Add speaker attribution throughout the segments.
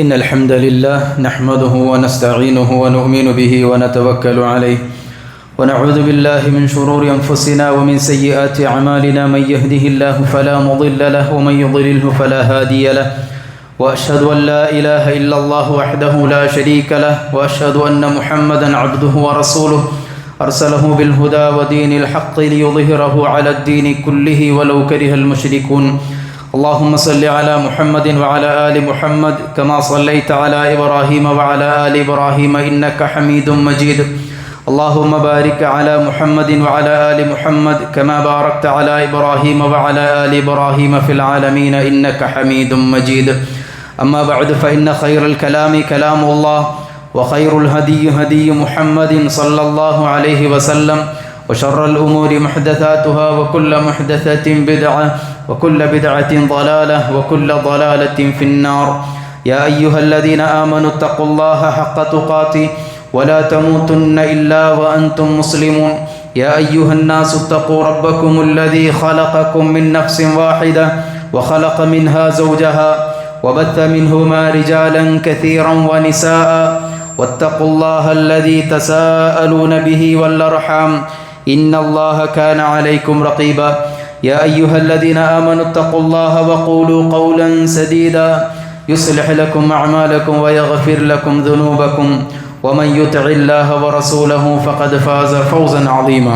Speaker 1: إن الحمد لله نحمده ونستعينه ونؤمن به ونتوكل عليه ونعوذ بالله من شرور أنفسنا ومن سيئات أعمالنا من يهده الله فلا مضل له ومن يضلله فلا هادي له وأشهد أن لا إله إلا الله وحده لا شريك له وأشهد أن محمدا عبده ورسوله أرسله بالهدى ودين الحق ليظهره على الدين كله ولو كره المشركون اللهم صل على محمد وعلى آل محمد كما صليت على إبراهيم وعلى آل إبراهيم إنك حميد مجيد اللهم بارك على محمد وعلى آل محمد كما باركت على إبراهيم وعلى آل إبراهيم في العالمين إنك حميد مجيد أما بعد فإن خير الكلام كلام الله وخير الهدي هدي محمد صلى الله عليه وسلم وشر الأمور محدثاتها وكل محدثة بدعة وكل بدعة ضلالة وكل ضلالة في النار يا أيها الذين آمنوا اتقوا الله حق تقاته ولا تموتن إلا وأنتم مسلمون يا أيها الناس اتقوا ربكم الذي خلقكم من نفس واحدة وخلق منها زوجها وبث منهما رجالا كثيرا ونساء واتقوا الله الذي تساءلون به والأرحام إن الله كان عليكم رقيبا يا أيها الذين آمنوا اتقوا الله وقولوا قولا سديدا يصلح لكم أعمالكم ويغفر لكم ذنوبكم ومن يطع الله ورسوله فقد فاز فوزا عظيما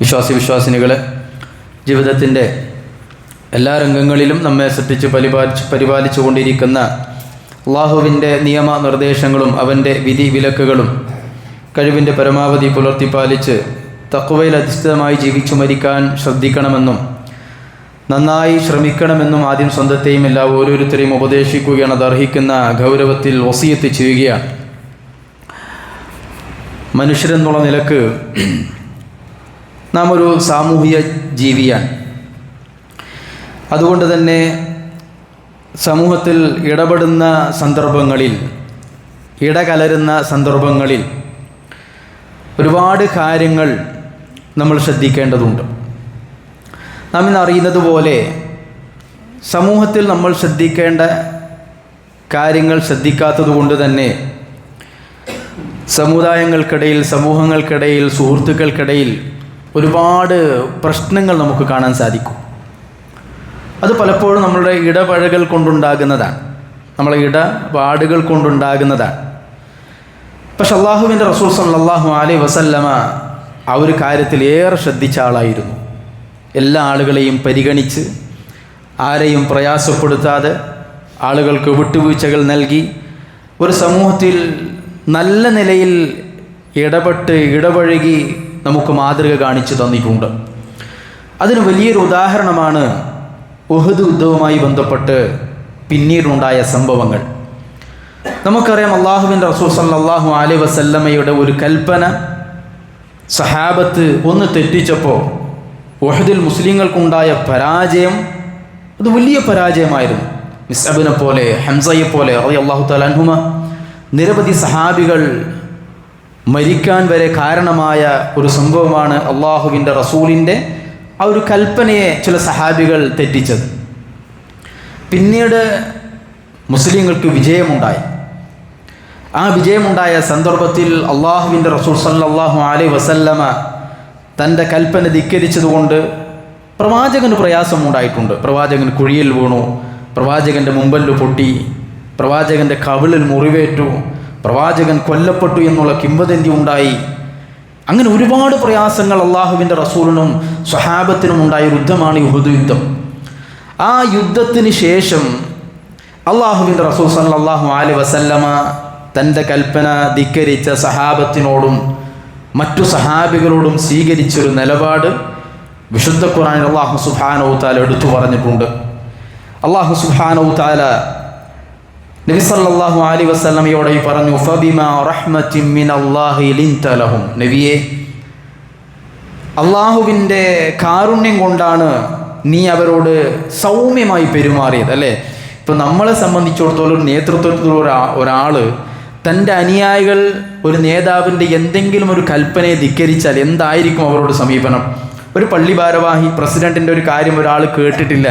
Speaker 1: വിശ്വാസിനികളെ, ജീവിതത്തിൻ്റെ എല്ലാ രംഗങ്ങളിലും നമ്മെ ശ്രദ്ധിച്ച് പരിപാലിച്ചു കൊണ്ടിരിക്കുന്ന അള്ളാഹുവിൻ്റെ നിയമനിർദ്ദേശങ്ങളും അവൻ്റെ വിധി വിലക്കുകളും കഴിവിൻ്റെ പരമാവധി പുലർത്തിപ്പാലിച്ച് തഖ്വയിൽ അധിഷ്ഠിതമായി ജീവിച്ചു മരിക്കാൻ ശ്രദ്ധിക്കണമെന്നും നന്നായി ശ്രമിക്കണമെന്നും ആദ്യം സ്വന്തത്തെയും എല്ലാ ഓരോരുത്തരെയും ഉപദേശിക്കുകയാണ്. അത് അർഹിക്കുന്ന ഗൗരവത്തിൽ വസിയത്ത് ചെയ്യുകയാണ്. മനുഷ്യരെന്നുള്ള നിലക്ക് നാം ഒരു സാമൂഹിക ജീവിയാണ്. അതുകൊണ്ട് തന്നെ സമൂഹത്തിൽ ഇടപെടുന്ന സന്ദർഭങ്ങളിൽ, ഇടകലരുന്ന സന്ദർഭങ്ങളിൽ ഒരുപാട് കാര്യങ്ങൾ നമ്മൾ ശ്രദ്ധിക്കേണ്ടതുണ്ട്. നാം ഇന്ന് അറിയുന്നത് പോലെ സമൂഹത്തിൽ നമ്മൾ ശ്രദ്ധിക്കേണ്ട കാര്യങ്ങൾ ശ്രദ്ധിക്കാത്തത് കൊണ്ട് തന്നെ സമുദായങ്ങൾക്കിടയിൽ, സമൂഹങ്ങൾക്കിടയിൽ, സുഹൃത്തുക്കൾക്കിടയിൽ ഒരുപാട് പ്രശ്നങ്ങൾ നമുക്ക് കാണാൻ സാധിക്കും. അത് പലപ്പോഴും നമ്മളുടെ ഇടപഴകൽ കൊണ്ടുണ്ടാകുന്നതാണ്, നമ്മളെ ഇടപാടുകൾ കൊണ്ടുണ്ടാകുന്നതാണ്. പക്ഷെ അള്ളാഹുവിൻ്റെ റസൂൽ സല്ലല്ലാഹു അലൈഹി വസല്ലമ ആ ഒരു കാര്യത്തിൽ ഏറെ ശ്രദ്ധിച്ച ആളായിരുന്നു. എല്ലാ ആളുകളെയും പരിഗണിച്ച്, ആരെയും പ്രയാസപ്പെടുത്താതെ, ആളുകൾക്ക് വിട്ടുവീഴ്ചകൾ നൽകി ഒരു സമൂഹത്തിൽ നല്ല നിലയിൽ ഇടപഴകി നമുക്ക് മാതൃക കാണിച്ചു തന്നിട്ടുണ്ട്. അതിന് വലിയൊരു ഉദാഹരണമാണ് ഉഹദ് യുദ്ധവുമായി ബന്ധപ്പെട്ട് പിന്നീടുണ്ടായ സംഭവങ്ങൾ. നമുക്കറിയാം, അള്ളാഹുവിൻ്റെ റസൂൽ സല്ലല്ലാഹു അലൈഹി വസല്ലമയുടെ ഒരു കൽപ്പന സഹാബത്ത് ഒന്ന് തെറ്റിച്ചപ്പോൾ ഉഹദിൽ മുസ്ലിങ്ങൾക്കുണ്ടായ പരാജയം അത് വലിയ പരാജയമായിരുന്നു. മിസ്അബിനെ പോലെ, ഹംസയെ പോലെ റളിയല്ലാഹു തആല അൻഹുമ, നിരവധി സഹാബികൾ മരിക്കാൻ വരെ കാരണമായ ഒരു സംഭവമാണ് അള്ളാഹുവിൻ്റെ റസൂലിൻ്റെ ആ ഒരു കൽപ്പനയെ ചില സഹാബികൾ തെറ്റിച്ചത്. പിന്നീട് മുസ്ലിങ്ങൾക്ക് വിജയമുണ്ടായി. ആ വിജയമുണ്ടായ സന്ദർഭത്തിൽ അള്ളാഹുവിൻ്റെ റസൂൽ സല്ലല്ലാഹു അലൈഹി വസല്ലമ തൻ്റെ കൽപ്പന ധിക്കരിച്ചതുകൊണ്ട് പ്രവാചകന് പ്രയാസമുണ്ടായിട്ടുണ്ട്. പ്രവാചകൻ കുഴിയിൽ വീണു, പ്രവാചകൻ്റെ മുമ്പല്ല് പൊട്ടി, പ്രവാചകൻ്റെ കവിളിൽ മുറിവേറ്റു, പ്രവാചകൻ കൊല്ലപ്പെട്ടു എന്നുള്ള കിംവദന്തി ഉണ്ടായി. അങ്ങനെ ഒരുപാട് പ്രയാസങ്ങൾ അള്ളാഹുവിൻ്റെ റസൂലിനും സ്വഹാബത്തിനും ഉണ്ടായ യുദ്ധമാണ് ഉഹദ് യുദ്ധം. ആ യുദ്ധത്തിന് ശേഷം അള്ളാഹുവിൻ്റെ റസൂൽ സല്ലല്ലാഹു അലൈഹി വസല്ലമ തൻ്റെ കൽപ്പന ധിക്കരിച്ച സഹാബത്തിനോടും മറ്റു സഹാബികളോടും സ്വീകരിച്ചൊരു നിലപാട് വിശുദ്ധ ഖുർആനിൽ അല്ലാഹു സുബ്ഹാനഹു വ തആല എടുത്തു പറഞ്ഞിട്ടുണ്ട്. അല്ലാഹു സുബ്ഹാനഹു വ തആല നബി സല്ലല്ലാഹു അലൈഹി വസല്ലമയോട് പറഞ്ഞു, ഫബിമാ റഹ്മത്തിൻ മിനല്ലാഹി ലിൻത ലഹും. നബിയെ, അള്ളാഹുവിൻ്റെ കാരുണ്യം കൊണ്ടാണ് നീ അവരോട് സൗമ്യമായി പെരുമാറിയത്. അല്ലേ, ഇപ്പം നമ്മളെ സംബന്ധിച്ചിടത്തോളം ഒരു നേതൃത്വത്തിലുള്ള ഒരാൾ തൻ്റെ അനുയായികൾ ഒരു നേതാവിൻ്റെ എന്തെങ്കിലും ഒരു കൽപ്പനയെ ധിക്കരിച്ചാൽ എന്തായിരിക്കും അവരോട് സമീപനം? ഒരു പള്ളി ഭാരവാഹി പ്രസിഡൻറ്റിൻ്റെ ഒരു കാര്യം ഒരാൾ കേട്ടിട്ടില്ല,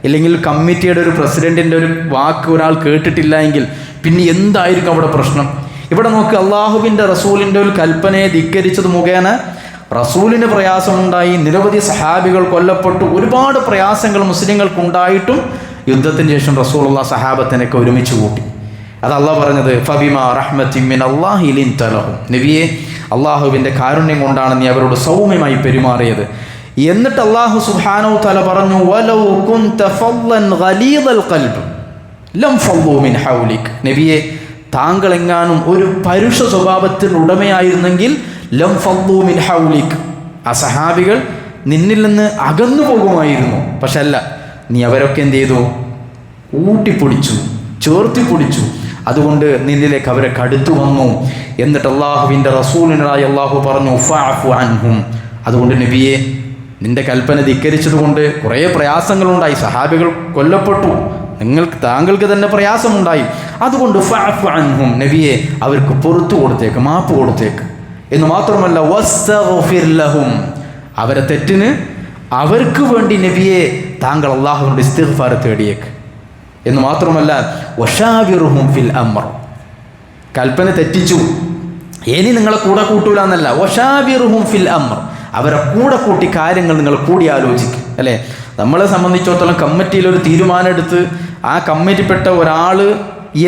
Speaker 1: ഇല്ലെങ്കിൽ കമ്മിറ്റിയുടെ ഒരു പ്രസിഡന്റിൻ്റെ ഒരു വാക്ക് ഒരാൾ കേട്ടിട്ടില്ല എങ്കിൽ പിന്നെ എന്തായിരിക്കും അവിടെ പ്രശ്നം? ഇവിടെ നോക്ക്, അള്ളാഹുവിൻ്റെ റസൂലിൻ്റെ ഒരു കൽപ്പനയെ ധിക്കരിച്ചത് മുഖേന റസൂലിന് പ്രയാസമുണ്ടായി, നിരവധി സഹാബികൾ കൊല്ലപ്പെട്ടു, ഒരുപാട് പ്രയാസങ്ങൾ മുസ്ലിങ്ങൾക്കുണ്ടായിട്ടും യുദ്ധത്തിന് ശേഷം റസൂലുള്ളാഹി സഹാബത്തിനൊക്കെ ഒരുമിച്ച് കൂട്ടി. അത് അള്ളാഹ് പറഞ്ഞത് ഫബിമാ റഹ്മത്തിൻ മിനല്ലാഹി ലിൻത ലഹും, നബിയെ അള്ളാഹുവിൻ്റെ കാരുണ്യം കൊണ്ടാണ് നീ അവരോട് സൗമ്യമായി പെരുമാറിയത്. എന്നിട്ട് അള്ളാഹു സുബ്ഹാനഹു തആല പറഞ്ഞു വലൗ കുൻത ഫളൻ ഗലീദൽ ഖൽബ് ലം ഫളൂ മിൻ ഹൗലിക്, നബിയെ താങ്കൾ എങ്ങാനും ഒരു പരുഷ സ്വഭാവത്തിന് ഉടമയായിരുന്നെങ്കിൽ ലം ഫളൂ മിൻ ഹൗലിക്, ആ സഹാബികൾ നിന്നിൽ നിന്ന് അകന്നു പോകുമായിരുന്നു. പക്ഷെ അല്ല, നീ അവരൊക്കെ എന്ത് ചെയ്തു? ഊട്ടിപ്പൊടിച്ചു, ചേർത്തിപ്പൊടിച്ചു. അതുകൊണ്ട് നിന്നിലേക്ക് അവരെ കടുത്തു വന്നു. എന്നിട്ട് അള്ളാഹുവിൻ്റെ റസൂലിനായി അള്ളാഹു പറഞ്ഞു ഫഅഫു അൻഹും, അതുകൊണ്ട് നബിയെ നിന്റെ കൽപ്പന ധിക്കരിച്ചതുകൊണ്ട് കുറേ പ്രയാസങ്ങളുണ്ടായി, സഹാബികൾ കൊല്ലപ്പെട്ടു, താങ്കൾക്ക് തന്നെ പ്രയാസമുണ്ടായി. അതുകൊണ്ട് ഫഅഫു അൻഹും, നബിയെ അവർക്ക് പുറത്തു കൊടുത്തേക്ക്, മാപ്പ് കൊടുത്തേക്ക്. എന്ന് മാത്രമല്ല വസ്തഗ്ഫിർ ലഹും, അവരെ തെറ്റിന് അവർക്ക് വേണ്ടി നബിയെ താങ്കൾ അള്ളാഹുവിനോട് ഇസ്തിഗ്ഫാർ തേടിയേക്ക്. എന്ന് മാത്രമല്ല വശാവിറുഹും ഫിൽ അംർ, കൽപ്പന തെറ്റിച്ചു, ഇനി നിങ്ങളെ കൂടെ കൂട്ടൂല എന്നല്ല, വശാവിറുഹും ഫിൽ അംർ, അവരെ കൂടെ കൂട്ടി കാര്യങ്ങൾ നിങ്ങൾ കൂടി ആലോചിക്കും. അല്ലേ, നമ്മളെ സംബന്ധിച്ചിടത്തോളം കമ്മിറ്റിയിലൊരു തീരുമാനം എടുത്ത് ആ കമ്മിറ്റിപ്പെട്ട ഒരാൾ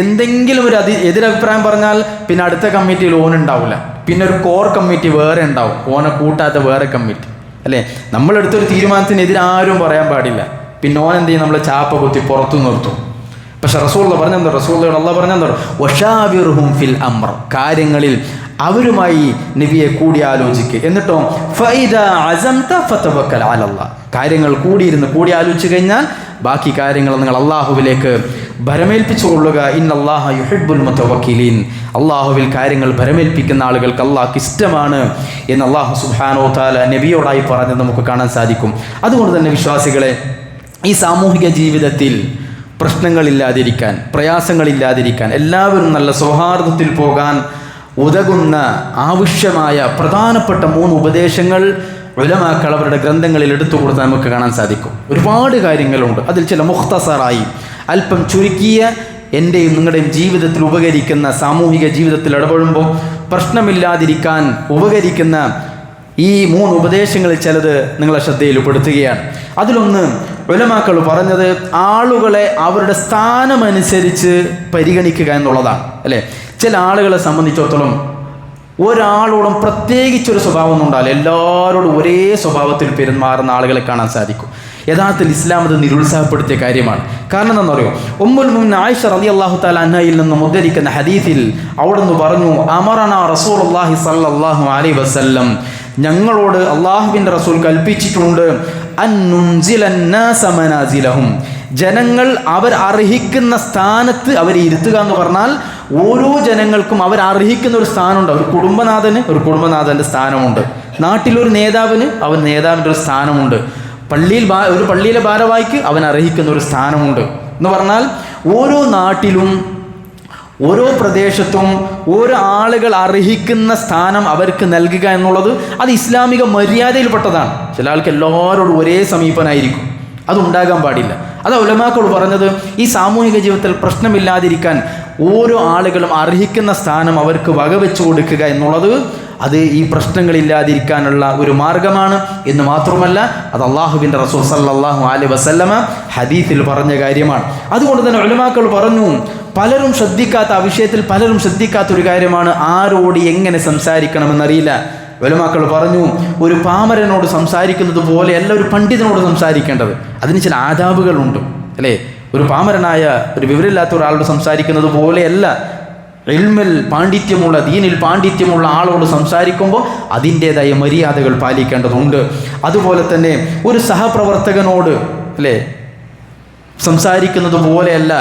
Speaker 1: എന്തെങ്കിലും ഒരു എതിരഭിപ്രായം പറഞ്ഞാൽ പിന്നെ അടുത്ത കമ്മിറ്റിയിൽ ഓനുണ്ടാവില്ല, പിന്നെ ഒരു കോർ കമ്മിറ്റി വേറെ ഉണ്ടാവും, ഓനെ കൂട്ടാത്ത വേറെ കമ്മിറ്റി. അല്ലേ, നമ്മളെടുത്തൊരു തീരുമാനത്തിനെതിരെ ആരും പറയാൻ പാടില്ല, പിന്നെ ഓൻ എന്ത് ചെയ്യും? നമ്മളെ ചാപ്പ കുത്തി പുറത്തു നിർത്തും. പക്ഷെ റസൂലുള്ള പറഞ്ഞെന്തോ, റസൂലുള്ളാഹി അള്ളാഹ് പറഞ്ഞെന്തോ വശാവിറുഹും ഫിൽ അംർ, കാര്യങ്ങളിൽ അവരുമായി നബിയെ കൂടി ആലോചിക്കുക. എന്നിട്ടോ ഫൈദാ അസംത ഫതവക്കൽ അലല്ലാഹ്, കാര്യങ്ങൾ കൂടി ആലോചിച്ച് കഴിഞ്ഞാൽ ബാക്കി കാര്യങ്ങൾ നിങ്ങൾ അള്ളാഹുവിലേക്ക് ഭരമേൽപ്പിച്ചു കൊള്ളുക. ഇന്നല്ലാഹ യുഹിബ്ബുൽ മുതവക്കിലീൻ, അള്ളാഹുവിൽ കാര്യങ്ങൾ ഭരമേൽപ്പിക്കുന്ന ആളുകൾക്ക് അള്ളാഹ്ക്ക് ഇഷ്ടമാണ് എന്ന് അള്ളാഹു സുബ്ഹാനഹു തആല നബിയോടായി പറഞ്ഞത് നമുക്ക് കാണാൻ സാധിക്കും. അതുകൊണ്ട് തന്നെ വിശ്വാസികളെ, ഈ സാമൂഹിക ജീവിതത്തിൽ പ്രശ്നങ്ങളില്ലാതിരിക്കാൻ, പ്രയാസങ്ങളില്ലാതിരിക്കാൻ, എല്ലാവരും നല്ല സൗഹാർദ്ദത്തിൽ പോകാൻ ഉതകുന്ന ആവശ്യമായ പ്രധാനപ്പെട്ട 3 ഉപദേശങ്ങൾ ഉലമാക്കൾ അവരുടെ ഗ്രന്ഥങ്ങളിൽ എടുത്തു കൊടുത്താൽ നമുക്ക് കാണാൻ സാധിക്കും. ഒരുപാട് കാര്യങ്ങളുണ്ട്. അതിൽ ചില മുഖ്തസറായി അല്പം ചുരുക്കിയ എൻ്റെയും നിങ്ങളുടെയും ജീവിതത്തിൽ ഉപകരിക്കുന്ന, സാമൂഹിക ജീവിതത്തിൽ ഇടപെടുമ്പോൾ പ്രശ്നമില്ലാതിരിക്കാൻ ഉപകരിക്കുന്ന ഈ 3 ഉപദേശങ്ങളിൽ ചിലത് നിങ്ങളെ ശ്രദ്ധയിൽപ്പെടുത്തുകയാണ്. അതിലൊന്ന് ഉലമാക്കൾ പറഞ്ഞത് ആളുകളെ അവരുടെ സ്ഥാനമനുസരിച്ച് പരിഗണിക്കുക എന്നുള്ളതാണ്. അല്ലേ, ചില ആളുകളെ സംബന്ധിച്ചിടത്തോളം ഒരാളോടും പ്രത്യേകിച്ചൊരു സ്വഭാവമൊന്നും ഉണ്ടാവില്ല, എല്ലാവരോടും ഒരേ സ്വഭാവത്തിൽ പെരുമാറുന്ന ആളുകളെ കാണാൻ സാധിക്കും. യഥാർത്ഥത്തിൽ ഇസ്ലാം അത് നിരുത്സാഹപ്പെടുത്തിയ കാര്യമാണ്. കാരണം എന്താണെന്ന് അറിയോ? ഉമ്മുൽ മുഅ്മിനീൻ ആയിഷ റളിയല്ലാഹു തആല അൻഹയിൽ നിന്നും ഉദ്ധരിക്കുന്ന ഹദീസിൽ അവിടെ നിന്ന് പറഞ്ഞു അമറനാ റസൂലുള്ളാഹി സ്വല്ലല്ലാഹു അലൈഹി വസല്ലം, ഞങ്ങളോട് അള്ളാഹുവിൻ്റെ റസൂൽ കൽപ്പിച്ചിട്ടുണ്ട് അൻ നുൻസിലൻ നാസ മനാസിലഹും, ജനങ്ങൾ അവർ അർഹിക്കുന്ന സ്ഥാനത്ത് അവരെ ഇരുത്തുക എന്ന് പറഞ്ഞാൽ ഓരോ ജനങ്ങൾക്കും അവർ അർഹിക്കുന്ന ഒരു സ്ഥാനമുണ്ട്. ഒരു കുടുംബനാഥൻ്റെ സ്ഥാനമുണ്ട്, നാട്ടിലൊരു നേതാവിന് നേതാവിൻ്റെ ഒരു സ്ഥാനമുണ്ട്, ഒരു പള്ളിയിലെ ഭാരവാഹിക്ക് അവൻ അർഹിക്കുന്ന ഒരു സ്ഥാനമുണ്ട് എന്ന് പറഞ്ഞാൽ ഓരോ നാട്ടിലും ഓരോ പ്രദേശത്തും ഓരോ ആളുകൾ അർഹിക്കുന്ന സ്ഥാനം അവർക്ക് നൽകുക എന്നുള്ളത് അത് ഇസ്ലാമിക മര്യാദയിൽപ്പെട്ടതാണ്. ചില ആൾക്ക് എല്ലാവരോടും ഒരേ സമീപനായിരിക്കും, അതുണ്ടാകാൻ പാടില്ല. അത് ഉലമാക്കൾ പറഞ്ഞത് ഈ സാമൂഹിക ജീവിതത്തിൽ പ്രശ്നമില്ലാതിരിക്കാൻ ഓരോ ആളുകളും അർഹിക്കുന്ന സ്ഥാനം അവർക്ക് വകവെച്ചു കൊടുക്കുക എന്നുള്ളത് അത് ഈ പ്രശ്നങ്ങളില്ലാതിരിക്കാനുള്ള ഒരു മാർഗമാണ് എന്ന് മാത്രമല്ല അത് അള്ളാഹുവിൻ്റെ റസൂൽ സല്ലല്ലാഹു അലൈഹി വസല്ലമ ഹദീസിൽ പറഞ്ഞ കാര്യമാണ്. അതുകൊണ്ട് തന്നെ ഉലമാക്കൾ പറഞ്ഞു, പലരും ശ്രദ്ധിക്കാത്ത ആ വിഷയത്തിൽ പലരും ശ്രദ്ധിക്കാത്തൊരു കാര്യമാണ് ആരോട് എങ്ങനെ സംസാരിക്കണമെന്നറിയില്ല. ഉലമാക്കൾ പറഞ്ഞു, ഒരു പാമരനോട് സംസാരിക്കുന്നത് പോലെയല്ല ഒരു പണ്ഡിതനോട് സംസാരിക്കേണ്ടത്, അതിന് ചില ആദാബുകളുണ്ട്. അല്ലേ, ഒരു പാമരനായ ഒരു വിവരമില്ലാത്ത ഒരാളോട് സംസാരിക്കുന്നത് പോലെയല്ല ഇൽമിൽ പാണ്ഡിത്യമുള്ള, ദീനിൽ പാണ്ഡിത്യമുള്ള ആളോട് സംസാരിക്കുമ്പോൾ അതിൻ്റേതായ മര്യാദകൾ പാലിക്കേണ്ടതുണ്ട്. അതുപോലെ തന്നെ ഒരു സഹപ്രവർത്തകനോട് അല്ലേ സംസാരിക്കുന്നത് പോലെയല്ല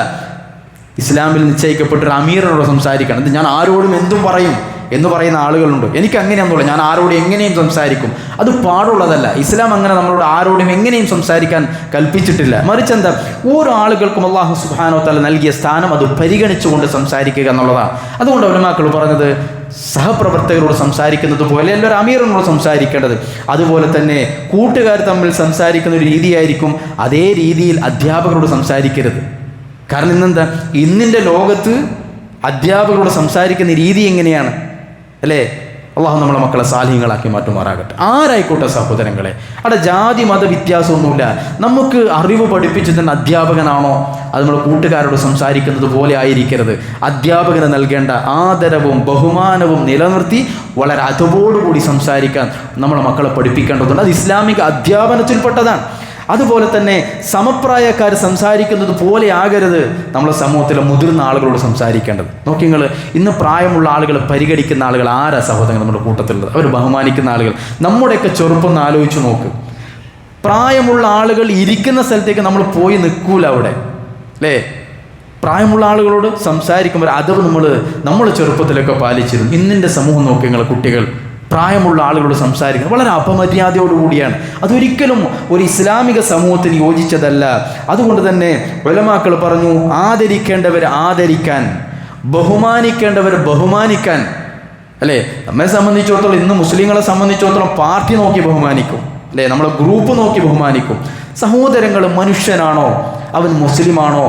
Speaker 1: ഇസ്ലാമിൽ നിശ്ചയിക്കപ്പെട്ടൊരു അമീറിനോട് സംസാരിക്കണം. ഞാൻ ആരോടും എന്തും പറയും എന്ന് പറയുന്ന ആളുകളുണ്ട്. എനിക്ക് അങ്ങനെയൊന്നുമില്ല, ഞാൻ ആരോടും എങ്ങനെയും സംസാരിക്കും. അത് പാടുള്ളതല്ല. ഇസ്ലാം അങ്ങനെ നമ്മളോട് ആരോടും എങ്ങനെയും സംസാരിക്കാൻ കൽപ്പിച്ചിട്ടില്ല. മറിച്ച് എന്താ, ഓരോ ആളുകൾക്കും അല്ലാഹു സുബ്ഹാനഹു വ തആല നൽകിയ സ്ഥാനം അത് പരിഗണിച്ചുകൊണ്ട് സംസാരിക്കുക എന്നുള്ളതാണ്. അതുകൊണ്ട് ഉലമാക്കൾ പറഞ്ഞത് സഹപ്രവർത്തകരോട് സംസാരിക്കുന്നത് പോലെ എല്ലാവരും അമീറിനോട് സംസാരിക്കേണ്ടത്. അതുപോലെ തന്നെ കൂട്ടുകാർ തമ്മിൽ സംസാരിക്കുന്ന ഒരു രീതിയായിരിക്കും അതേ രീതിയിൽ അധ്യാപകരോട് സംസാരിക്കരുത്. കാരണം ഇന്നെന്താ, ഇന്നിൻ്റെ ലോകത്ത് അധ്യാപകരോട് സംസാരിക്കുന്ന രീതി എങ്ങനെയാണ് അല്ലേ? അള്ളാഹു നമ്മളെ മക്കളെ സാലിഹ്യങ്ങളാക്കി മാറ്റുമാറാകട്ടെ. ആരായിക്കോട്ടെ സഹോദരങ്ങളെ, അവിടെ ജാതി മത വ്യത്യാസമൊന്നുമില്ല. നമുക്ക് അറിവ് പഠിപ്പിച്ചു തന്നെ അധ്യാപകനാണോ, അത് നമ്മൾ കൂട്ടുകാരോട് സംസാരിക്കുന്നത് പോലെ ആയിരിക്കരുത്. അധ്യാപകന് നൽകേണ്ട ആദരവും ബഹുമാനവും നിലനിർത്തി വളരെ അതവോടുകൂടി സംസാരിക്കാൻ നമ്മളെ മക്കളെ പഠിപ്പിക്കേണ്ടതുണ്ട്. അത് ഇസ്ലാമിക അധ്യാപനത്തിൽപ്പെട്ടതാണ്. അതുപോലെ തന്നെ സമപ്രായക്കാർ സംസാരിക്കുന്നത് പോലെ ആകരുത് നമ്മളെ സമൂഹത്തിലെ മുതിർന്ന ആളുകളോട് സംസാരിക്കേണ്ടത്. നോക്കി നിങ്ങൾ, ഇന്ന് പ്രായമുള്ള ആളുകൾ പരിഗണിക്കുന്ന ആളുകൾ ആരാ സഹോദരങ്ങൾ നമ്മുടെ കൂട്ടത്തിലുള്ളത്? അവർ ബഹുമാനിക്കുന്ന ആളുകൾ. നമ്മുടെയൊക്കെ ചെറുപ്പം ഒന്ന് ആലോചിച്ച് നോക്ക്. പ്രായമുള്ള ആളുകൾ ഇരിക്കുന്ന സ്ഥലത്തേക്ക് നമ്മൾ പോയി നിൽക്കൂല അവിടെ അല്ലേ? പ്രായമുള്ള ആളുകളോട് സംസാരിക്കുമ്പോൾ അതവ് നമ്മൾ ചെറുപ്പത്തിലൊക്കെ പാലിച്ചിരുന്നു. ഇന്നിൻ്റെ സമൂഹം നോക്കി നിങ്ങൾ, കുട്ടികൾ പ്രായമുള്ള ആളുകളോട് സംസാരിക്കുന്നത് വളരെ അപമര്യാദയോടുകൂടിയാണ്. അതൊരിക്കലും ഒരു ഇസ്ലാമിക സമൂഹത്തിന് യോജിച്ചതല്ല. അതുകൊണ്ട് തന്നെ ഉലമാക്കൾ പറഞ്ഞു, ആദരിക്കേണ്ടവർ ആദരിക്കാൻ, ബഹുമാനിക്കേണ്ടവർ ബഹുമാനിക്കാൻ അല്ലേ? നമ്മെ സംബന്ധിച്ചിടത്തോളം, ഇന്ന് മുസ്ലിങ്ങളെ സംബന്ധിച്ചിടത്തോളം പാർട്ടി നോക്കി ബഹുമാനിക്കും അല്ലേ? നമ്മളെ ഗ്രൂപ്പ് നോക്കി ബഹുമാനിക്കും. സഹോദരങ്ങൾ മനുഷ്യനാണോ, അവൻ മുസ്ലിമാണോ,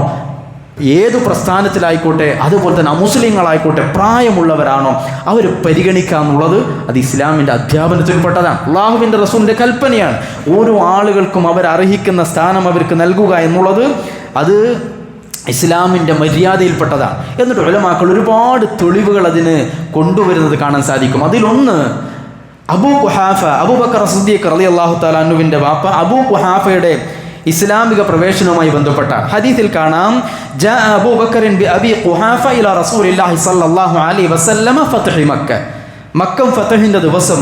Speaker 1: ഏത് പ്രസ്ഥാനത്തിലായിക്കോട്ടെ, അതുപോലെ തന്നെ അമുസ്ലിങ്ങളായിക്കോട്ടെ, പ്രായമുള്ളവരാണോ, അവർ പരിഗണിക്കുക എന്നുള്ളത് അത് ഇസ്ലാമിൻ്റെ അധ്യാപനത്തിൽപ്പെട്ടതാണ്. അള്ളാഹുവിൻ്റെ റസൂലിൻ്റെ കൽപ്പനയാണ്. ഓരോ ആളുകൾക്കും അവരർഹിക്കുന്ന സ്ഥാനം അവർക്ക് നൽകുക എന്നുള്ളത് അത് ഇസ്ലാമിൻ്റെ മര്യാദയിൽപ്പെട്ടതാണ്. എന്നിട്ട് ഉലമാക്കൾ ഒരുപാട് തെളിവുകൾ അതിന് കൊണ്ടുവരുന്നത് കാണാൻ സാധിക്കും. അതിലൊന്ന് അബൂബക്കർ സിദ്ദീഖ് റളിയല്ലാഹു തആല അൻഹുവിൻ്റെ വാപ്പ അബൂ ഖുഹാഫയുടെ ഇസ്ലാമിക പ്രവേശനവുമായി ബന്ധപ്പെട്ട ഹദീസിൽ കാണാം, ജാ അബൂബക്കറിൻ ബി അബി ഖുഹാഫ ഇലാ റസൂലില്ലാഹി സ്വല്ലല്ലാഹു അലൈഹി വസല്ലമ ഫത്ഹി മക്ക. മക്കം ഫതഹിൻ്റെ ദിവസം,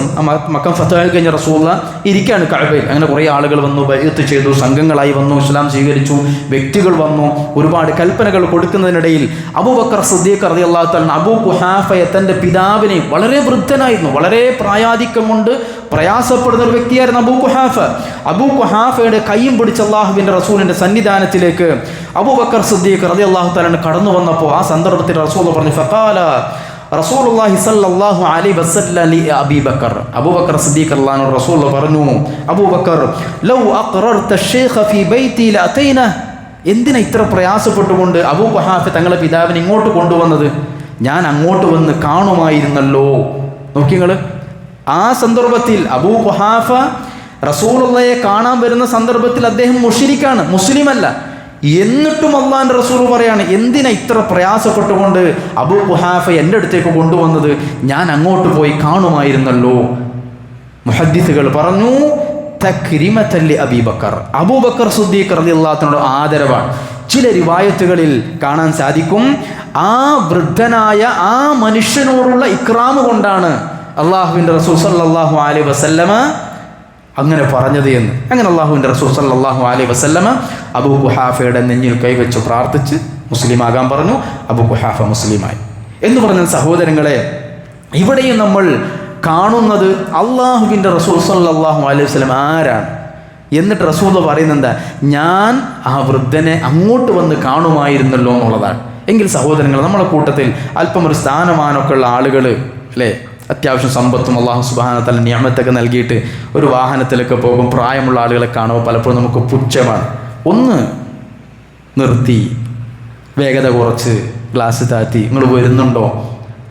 Speaker 1: മക്കം ഫതഹ് കഴിഞ്ഞ റസൂലുള്ള ഇരിക്കുകയാണ് കഅബയിൽ. അങ്ങനെ കുറേ ആളുകൾ വന്നു, ബൈഅത്ത് ചെയ്തു, സംഘങ്ങളായി വന്നു, ഇസ്ലാം സ്വീകരിച്ചു, വ്യക്തികൾ വന്നു. ഒരുപാട് കൽപ്പനകൾ കൊടുക്കുന്നതിനിടയിൽ അബൂബക്കർ സിദ്ദീഖ് റളിയല്ലാഹു തആല അബൂ ഖുഹാഫയെ, തൻ്റെ പിതാവിനെ, വളരെ വൃദ്ധനായിരുന്നു, വളരെ പ്രായാധിക്യം കൊണ്ട് പ്രയാസപ്പെടുന്ന ഒരു വ്യക്തിയായിരുന്നു അബൂ ഖുഹാഫയുടെ കൈയും പിടിച്ച് അള്ളാഹുവിൻ്റെ റസൂലിൻ്റെ സന്നിധാനത്തിലേക്ക് അബൂബക്കർ സിദ്ദീഖ് റളിയല്ലാഹു തആല കടന്നു വന്നപ്പോൾ ആ സന്ദർഭത്തിൽ റസൂൽ പറഞ്ഞു, ഫഖാല റസൂലുള്ളാഹി സ്വല്ലല്ലാഹു അലൈഹി വസല്ലം ലി അബീ ബക്കർ. അബൂബക്കർ സിദ്ദീഖ് റളിയല്ലാഹു അൻഹു റസൂൽ പറഞ്ഞു, അബൂബക്കർ ലൗ അഖറർത അശ്ശൈഖ ഫീ ബൈതി ലഅതൈന. എന്തിനാ ഇത്ര പ്രയാസപ്പെട്ടുകൊണ്ട് അബൂ ഖുഹാഫ തങ്ങളുടെ പിതാവിനെ ഇങ്ങോട്ട് കൊണ്ടുവന്നത്? ഞാൻ അങ്ങോട്ട് വന്ന് കാണുമായിരുന്നല്ലോ. നോക്കിങ്ങൾ, ആ സന്ദർഭത്തിൽ അബൂ ഖുഹാഫ റസൂലുള്ളാഹിയെ കാണാൻ വരുന്ന സന്ദർഭത്തിൽ അദ്ദേഹം മുശ്രിക്കാണ്, മുസ്ലിമല്ല. എന്നിട്ടും അള്ളാഹിൻ്റെ റസൂൽ പറയാണ്, എന്തിനാ ഇത്ര പ്രയാസപ്പെട്ടുകൊണ്ട് അബൂ ഖുഹാഫ എൻ്റെ അടുത്തേക്ക് കൊണ്ടുവന്നത്? ഞാൻ അങ്ങോട്ട് പോയി കാണുമായിരുന്നല്ലോ. മുഹദ്ദിസുകൾ പറഞ്ഞു, തക്രിമത്തൻ ലി അബീ ബക്കർ. അബൂബക്കർ സിദ്ദീഖ് റളിയല്ലാഹു അൻഹു ആദരവാണ്. ചില റിവായത്തുകളിൽ കാണാൻ സാധിക്കും, ആ വൃദ്ധനായ ആ മനുഷ്യനോടുള്ള ഇക്റാമ് കൊണ്ടാണ് അള്ളാഹുവിൻ്റെ റസൂൽ സല്ലല്ലാഹു അലൈഹി വസല്ലമ അങ്ങനെ പറഞ്ഞത് എന്ന്. അങ്ങനെ അള്ളാഹുവിൻ്റെ റസൂൽ സല്ലല്ലാഹു അലൈഹി വസല്ലമ അബൂ ഖുഹാഫയുടെ നെഞ്ഞിൽ കൈവച്ച് പ്രാർത്ഥിച്ച് മുസ്ലിമാകാൻ പറഞ്ഞു. അബൂ ഖുഹാഫ മുസ്ലിമായി എന്ന് പറഞ്ഞ സഹോദരങ്ങളെ, ഇവിടെയും നമ്മൾ കാണുന്നത് അള്ളാഹുവിൻ്റെ റസൂൽ സല്ലല്ലാഹു അലൈഹി വസല്ലം ആരാണ്. എന്നിട്ട് റസൂൽ പറയുന്നത്, ഞാൻ ആ വൃദ്ധനെ അങ്ങോട്ട് വന്ന് കാണുമായിരുന്നല്ലോ എന്നുള്ളതാണ്. എങ്കിൽ സഹോദരങ്ങൾ, നമ്മളെ കൂട്ടത്തിൽ അല്പം ഒരു സ്ഥാനമാനമൊക്കെ ഉള്ള ആളുകൾ അല്ലേ, അത്യാവശ്യം സമ്പത്തും അല്ലാഹു സുബ്ഹാനഹു വ തആല നിഅമത്തൊക്കെ നൽകിയിട്ട് ഒരു വാഹനത്തിലൊക്കെ പോകും, പ്രായമുള്ള ആളുകളെ കാണുമ്പോൾ പലപ്പോഴും നമുക്ക് പുച്ഛമാണ്. ഒന്ന് നിർത്തി, വേഗത കുറച്ച്, ഗ്ലാസ് താത്തി, നിങ്ങൾ വരുന്നുണ്ടോ,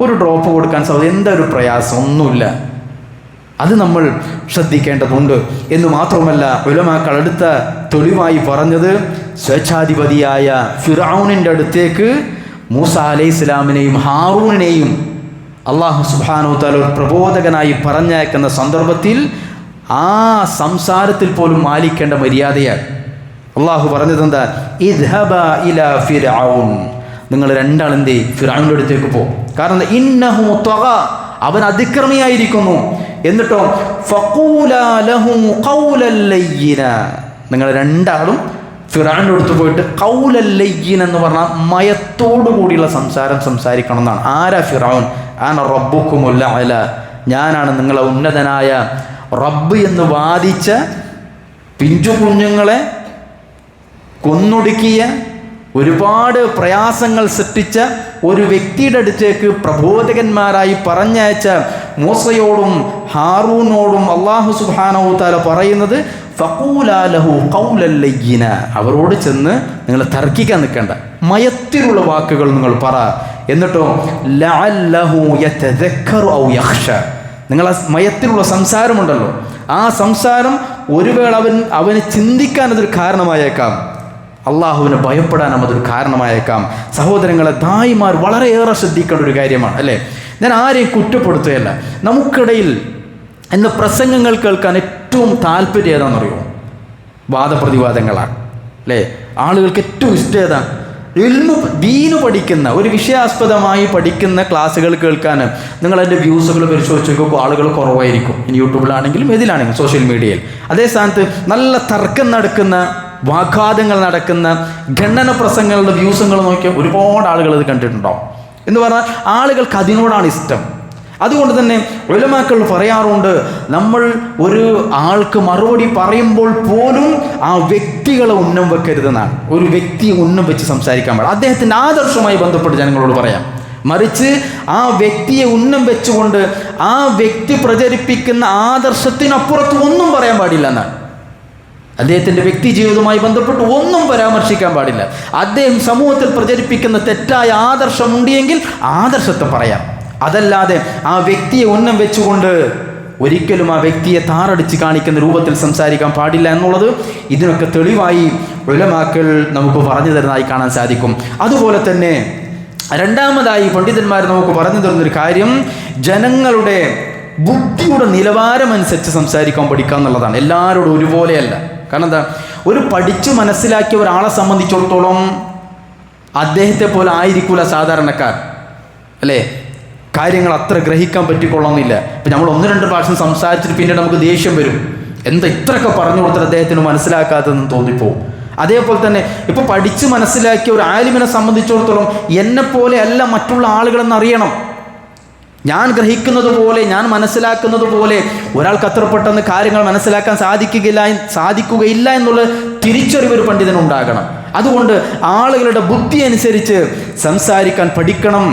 Speaker 1: ഒരു ഡ്രോപ്പ് കൊടുക്കാൻ സാധിക്കും, എന്താ ഒരു പ്രയാസം, ഒന്നുമില്ല. അത് നമ്മൾ ശ്രദ്ധിക്കേണ്ടതുണ്ട്. എന്ന് മാത്രമല്ല, ഉലമാക്കൾ അടുത്ത തെളിവായി പറഞ്ഞത്, സ്വേച്ഛാധിപതിയായ ഫിർഔനിൻ്റെ അടുത്തേക്ക് മൂസ അലൈഹിസ്സലാമിനെയും ഹാറൂനെയും അല്ലാഹു സുബ്ഹാനഹു വ തആല ഒരു പ്രബോധകനായി പറഞ്ഞയക്കുന്ന സന്ദർഭത്തിൽ ആ സംസാരത്തിൽ പോലും മാനിക്കേണ്ട മര്യാദയാണ്. അള്ളാഹു പറഞ്ഞത് എന്താ, ഇദ്ഹബാ ഇലാ ഫിർഔൻ, നിങ്ങൾ രണ്ടാളെന്തേ ഫിർഔനിൻ്റെ അടുത്തേക്ക് പോകും. കാരണം ഇന്നഹു തഗ, അവൻ അതിക്രമിയായിരിക്കുന്നു. എന്നിട്ടോ ഫഖൂലാ ലഹു ഖൗലൻ ലയ്യിന, നിങ്ങൾ രണ്ടാളും ഫിറഔന്റെ അടുത്ത് പോയിട്ട് ഖൗലൽ ലയ്യിൻ എന്ന് പറഞ്ഞാൽ മയത്തോടു കൂടിയുള്ള സംസാരം സംസാരിക്കണം എന്നാണ്. ആരാ ഫിറഔൻ? അന റബ്ബുക്കുമുൽ അഅല, ഞാനാണ് നിങ്ങളെ ഉന്നതനായ റബ്ബ് എന്ന് വാദിച്ച, പിഞ്ചു കുഞ്ഞുങ്ങളെ കൊന്നൊടുക്കിയ, ഒരുപാട് പ്രയാസങ്ങൾ സൃഷ്ടിച്ച ഒരു വ്യക്തിയുടെ അടുത്തേക്ക് പ്രബോധകന്മാരായി പറഞ്ഞയച്ച മൂസയോടും ഹാറൂനോടും അല്ലാഹു സുബ്ഹാനഹു തആല പറയുന്നത് ഫഖൂലാ ലഹു ഖൗലൽ ലയ്യിന, അവരോട് ചെന്ന് നിങ്ങൾ തർക്കിക്കാൻ നിൽക്കേണ്ട, മയത്തിലുള്ള വാക്കുകൾ നിങ്ങൾ പറ. എന്നിട്ടോ ലഅല്ലഹു യതദക്കറു ഔ യഖ്ശ, നിങ്ങൾ ആ മയത്തിലുള്ള സംസാരമുണ്ടല്ലോ, ആ സംസാരം ഒരു വേള അവന് ചിന്തിക്കാൻ അതൊരു കാരണമായേക്കാം, അള്ളാഹുവിനെ ഭയപ്പെടാനും അതൊരു കാരണമായേക്കാം. സഹോദരങ്ങളെ, ദായിമാർ വളരെയേറെ ശ്രദ്ധിക്കേണ്ട ഒരു കാര്യമാണ് അല്ലേ. ഞാൻ ആരെയും കുറ്റപ്പെടുത്തുകയല്ല. നമുക്കിടയിൽ ഇന്ന് പ്രസംഗങ്ങൾ കേൾക്കാൻ ഏറ്റവും താല്പര്യം ഏതാണെന്നറിയോ? വാദപ്രതിവാദങ്ങളാണ് അല്ലേ. ആളുകൾക്ക് ഏറ്റവും ഇഷ്ടം ഏതാണ്? ദീന് പഠിക്കുന്ന, ഒരു വിഷയാസ്പദമായി പഠിക്കുന്ന ക്ലാസ്സുകൾ കേൾക്കാൻ നിങ്ങളതിൻ്റെ വ്യൂസുകൾ പരിശോധിച്ച് നോക്കുമ്പോൾ ആളുകൾ കുറവായിരിക്കും. ഇനി യൂട്യൂബിലാണെങ്കിലും ഏതിലാണെങ്കിലും സോഷ്യൽ മീഡിയയിൽ. അതേ സ്ഥാനത്ത് നല്ല തർക്കം നടക്കുന്ന, വാഗ്വാദങ്ങൾ നടക്കുന്ന ഖണ്ഡന പ്രസംഗങ്ങളുടെ വ്യൂസുകൾ നോക്കിയാൽ ഒരുപാട് ആളുകൾ ഇത് കണ്ടിട്ടുണ്ടാവും. എന്ന് പറഞ്ഞാൽ ആളുകൾക്ക് അതിനോടാണ് ഇഷ്ടം. അതുകൊണ്ട് തന്നെ ഉലമാക്കൾ പറയാറുണ്ട്, നമ്മൾ ഒരു ആൾക്ക് മറുപടി പറയുമ്പോൾ പോലും ആ വ്യക്തികളെ ഉന്നം വെക്കരുതെന്നാണ്. ഒരു വ്യക്തിയെ ഉന്നം വെച്ച് സംസാരിക്കാൻ പാടില്ല. അദ്ദേഹത്തിൻ്റെ ആദർശവുമായി ബന്ധപ്പെട്ട് ജനങ്ങളോട് പറയാം. മറിച്ച് ആ വ്യക്തിയെ ഉന്നം വെച്ചുകൊണ്ട് ആ വ്യക്തി പ്രചരിപ്പിക്കുന്ന ആദർശത്തിനപ്പുറത്ത് ഒന്നും പറയാൻ പാടില്ല എന്നാണ്. അദ്ദേഹത്തിൻ്റെ വ്യക്തി ജീവിതവുമായി ബന്ധപ്പെട്ട് ഒന്നും പരാമർശിക്കാൻ പാടില്ല. അദ്ദേഹം സമൂഹത്തിൽ പ്രചരിപ്പിക്കുന്ന തെറ്റായ ആദർശം ഉണ്ടെങ്കിൽ ആദർശത്തെ പറയാം. അതല്ലാതെ ആ വ്യക്തിയെ ഉന്നം വെച്ചുകൊണ്ട് ഒരിക്കലും ആ വ്യക്തിയെ താറടിച്ച് കാണിക്കുന്ന രൂപത്തിൽ സംസാരിക്കാൻ പാടില്ല എന്നുള്ളത് ഇതിനൊക്കെ തെളിവായി ഉലമാക്കൾ നമുക്ക് പറഞ്ഞു തരുന്നതായി കാണാൻ സാധിക്കും. അതുപോലെ തന്നെ രണ്ടാമതായി പണ്ഡിതന്മാർ നമുക്ക് പറഞ്ഞു തരുന്നൊരു കാര്യം, ജനങ്ങളുടെ ബുദ്ധിയുടെ നിലവാരമനുസരിച്ച് സംസാരിക്കാൻ പഠിക്കുക എന്നുള്ളതാണ്. എല്ലാവരോടും ഒരുപോലെയല്ല. കാരണം എന്താ, ഒരു പഠിച്ചു മനസ്സിലാക്കിയ ഒരാളെ സംബന്ധിച്ചിടത്തോളം അദ്ദേഹത്തെ പോലെ ആയിരിക്കില്ല സാധാരണക്കാർ അല്ലേ. കാര്യങ്ങൾ അത്ര ഗ്രഹിക്കാൻ പറ്റിക്കൊള്ളുന്നില്ല. ഇപ്പം നമ്മൾ 1-2 പ്രാവശ്യം സംസാരിച്ചിട്ട് പിന്നീട് നമുക്ക് ദേഷ്യം വരും. എന്താ ഇത്രയൊക്കെ പറഞ്ഞു കൊടുത്തിട്ട് അദ്ദേഹത്തിന് മനസ്സിലാക്കാത്തതെന്ന് തോന്നിപ്പോവും. അതേപോലെ തന്നെ ഇപ്പോൾ പഠിച്ച് മനസ്സിലാക്കിയ ഒരു ആലിമിനെ സംബന്ധിച്ചിടത്തോളം എന്നെപ്പോലെ അല്ല മറ്റുള്ള ആളുകളെന്ന് അറിയണം. ഞാൻ ഗ്രഹിക്കുന്നത് പോലെ, ഞാൻ മനസ്സിലാക്കുന്നത് പോലെ ഒരാൾക്ക് അത്ര പെട്ടെന്ന് കാര്യങ്ങൾ മനസ്സിലാക്കാൻ സാധിക്കുകയില്ല എന്നുള്ള തിരിച്ചറിവ് ഒരു പണ്ഡിതനുണ്ടാകണം. അതുകൊണ്ട് ആളുകളുടെ ബുദ്ധി അനുസരിച്ച് സംസാരിക്കാൻ പഠിക്കണം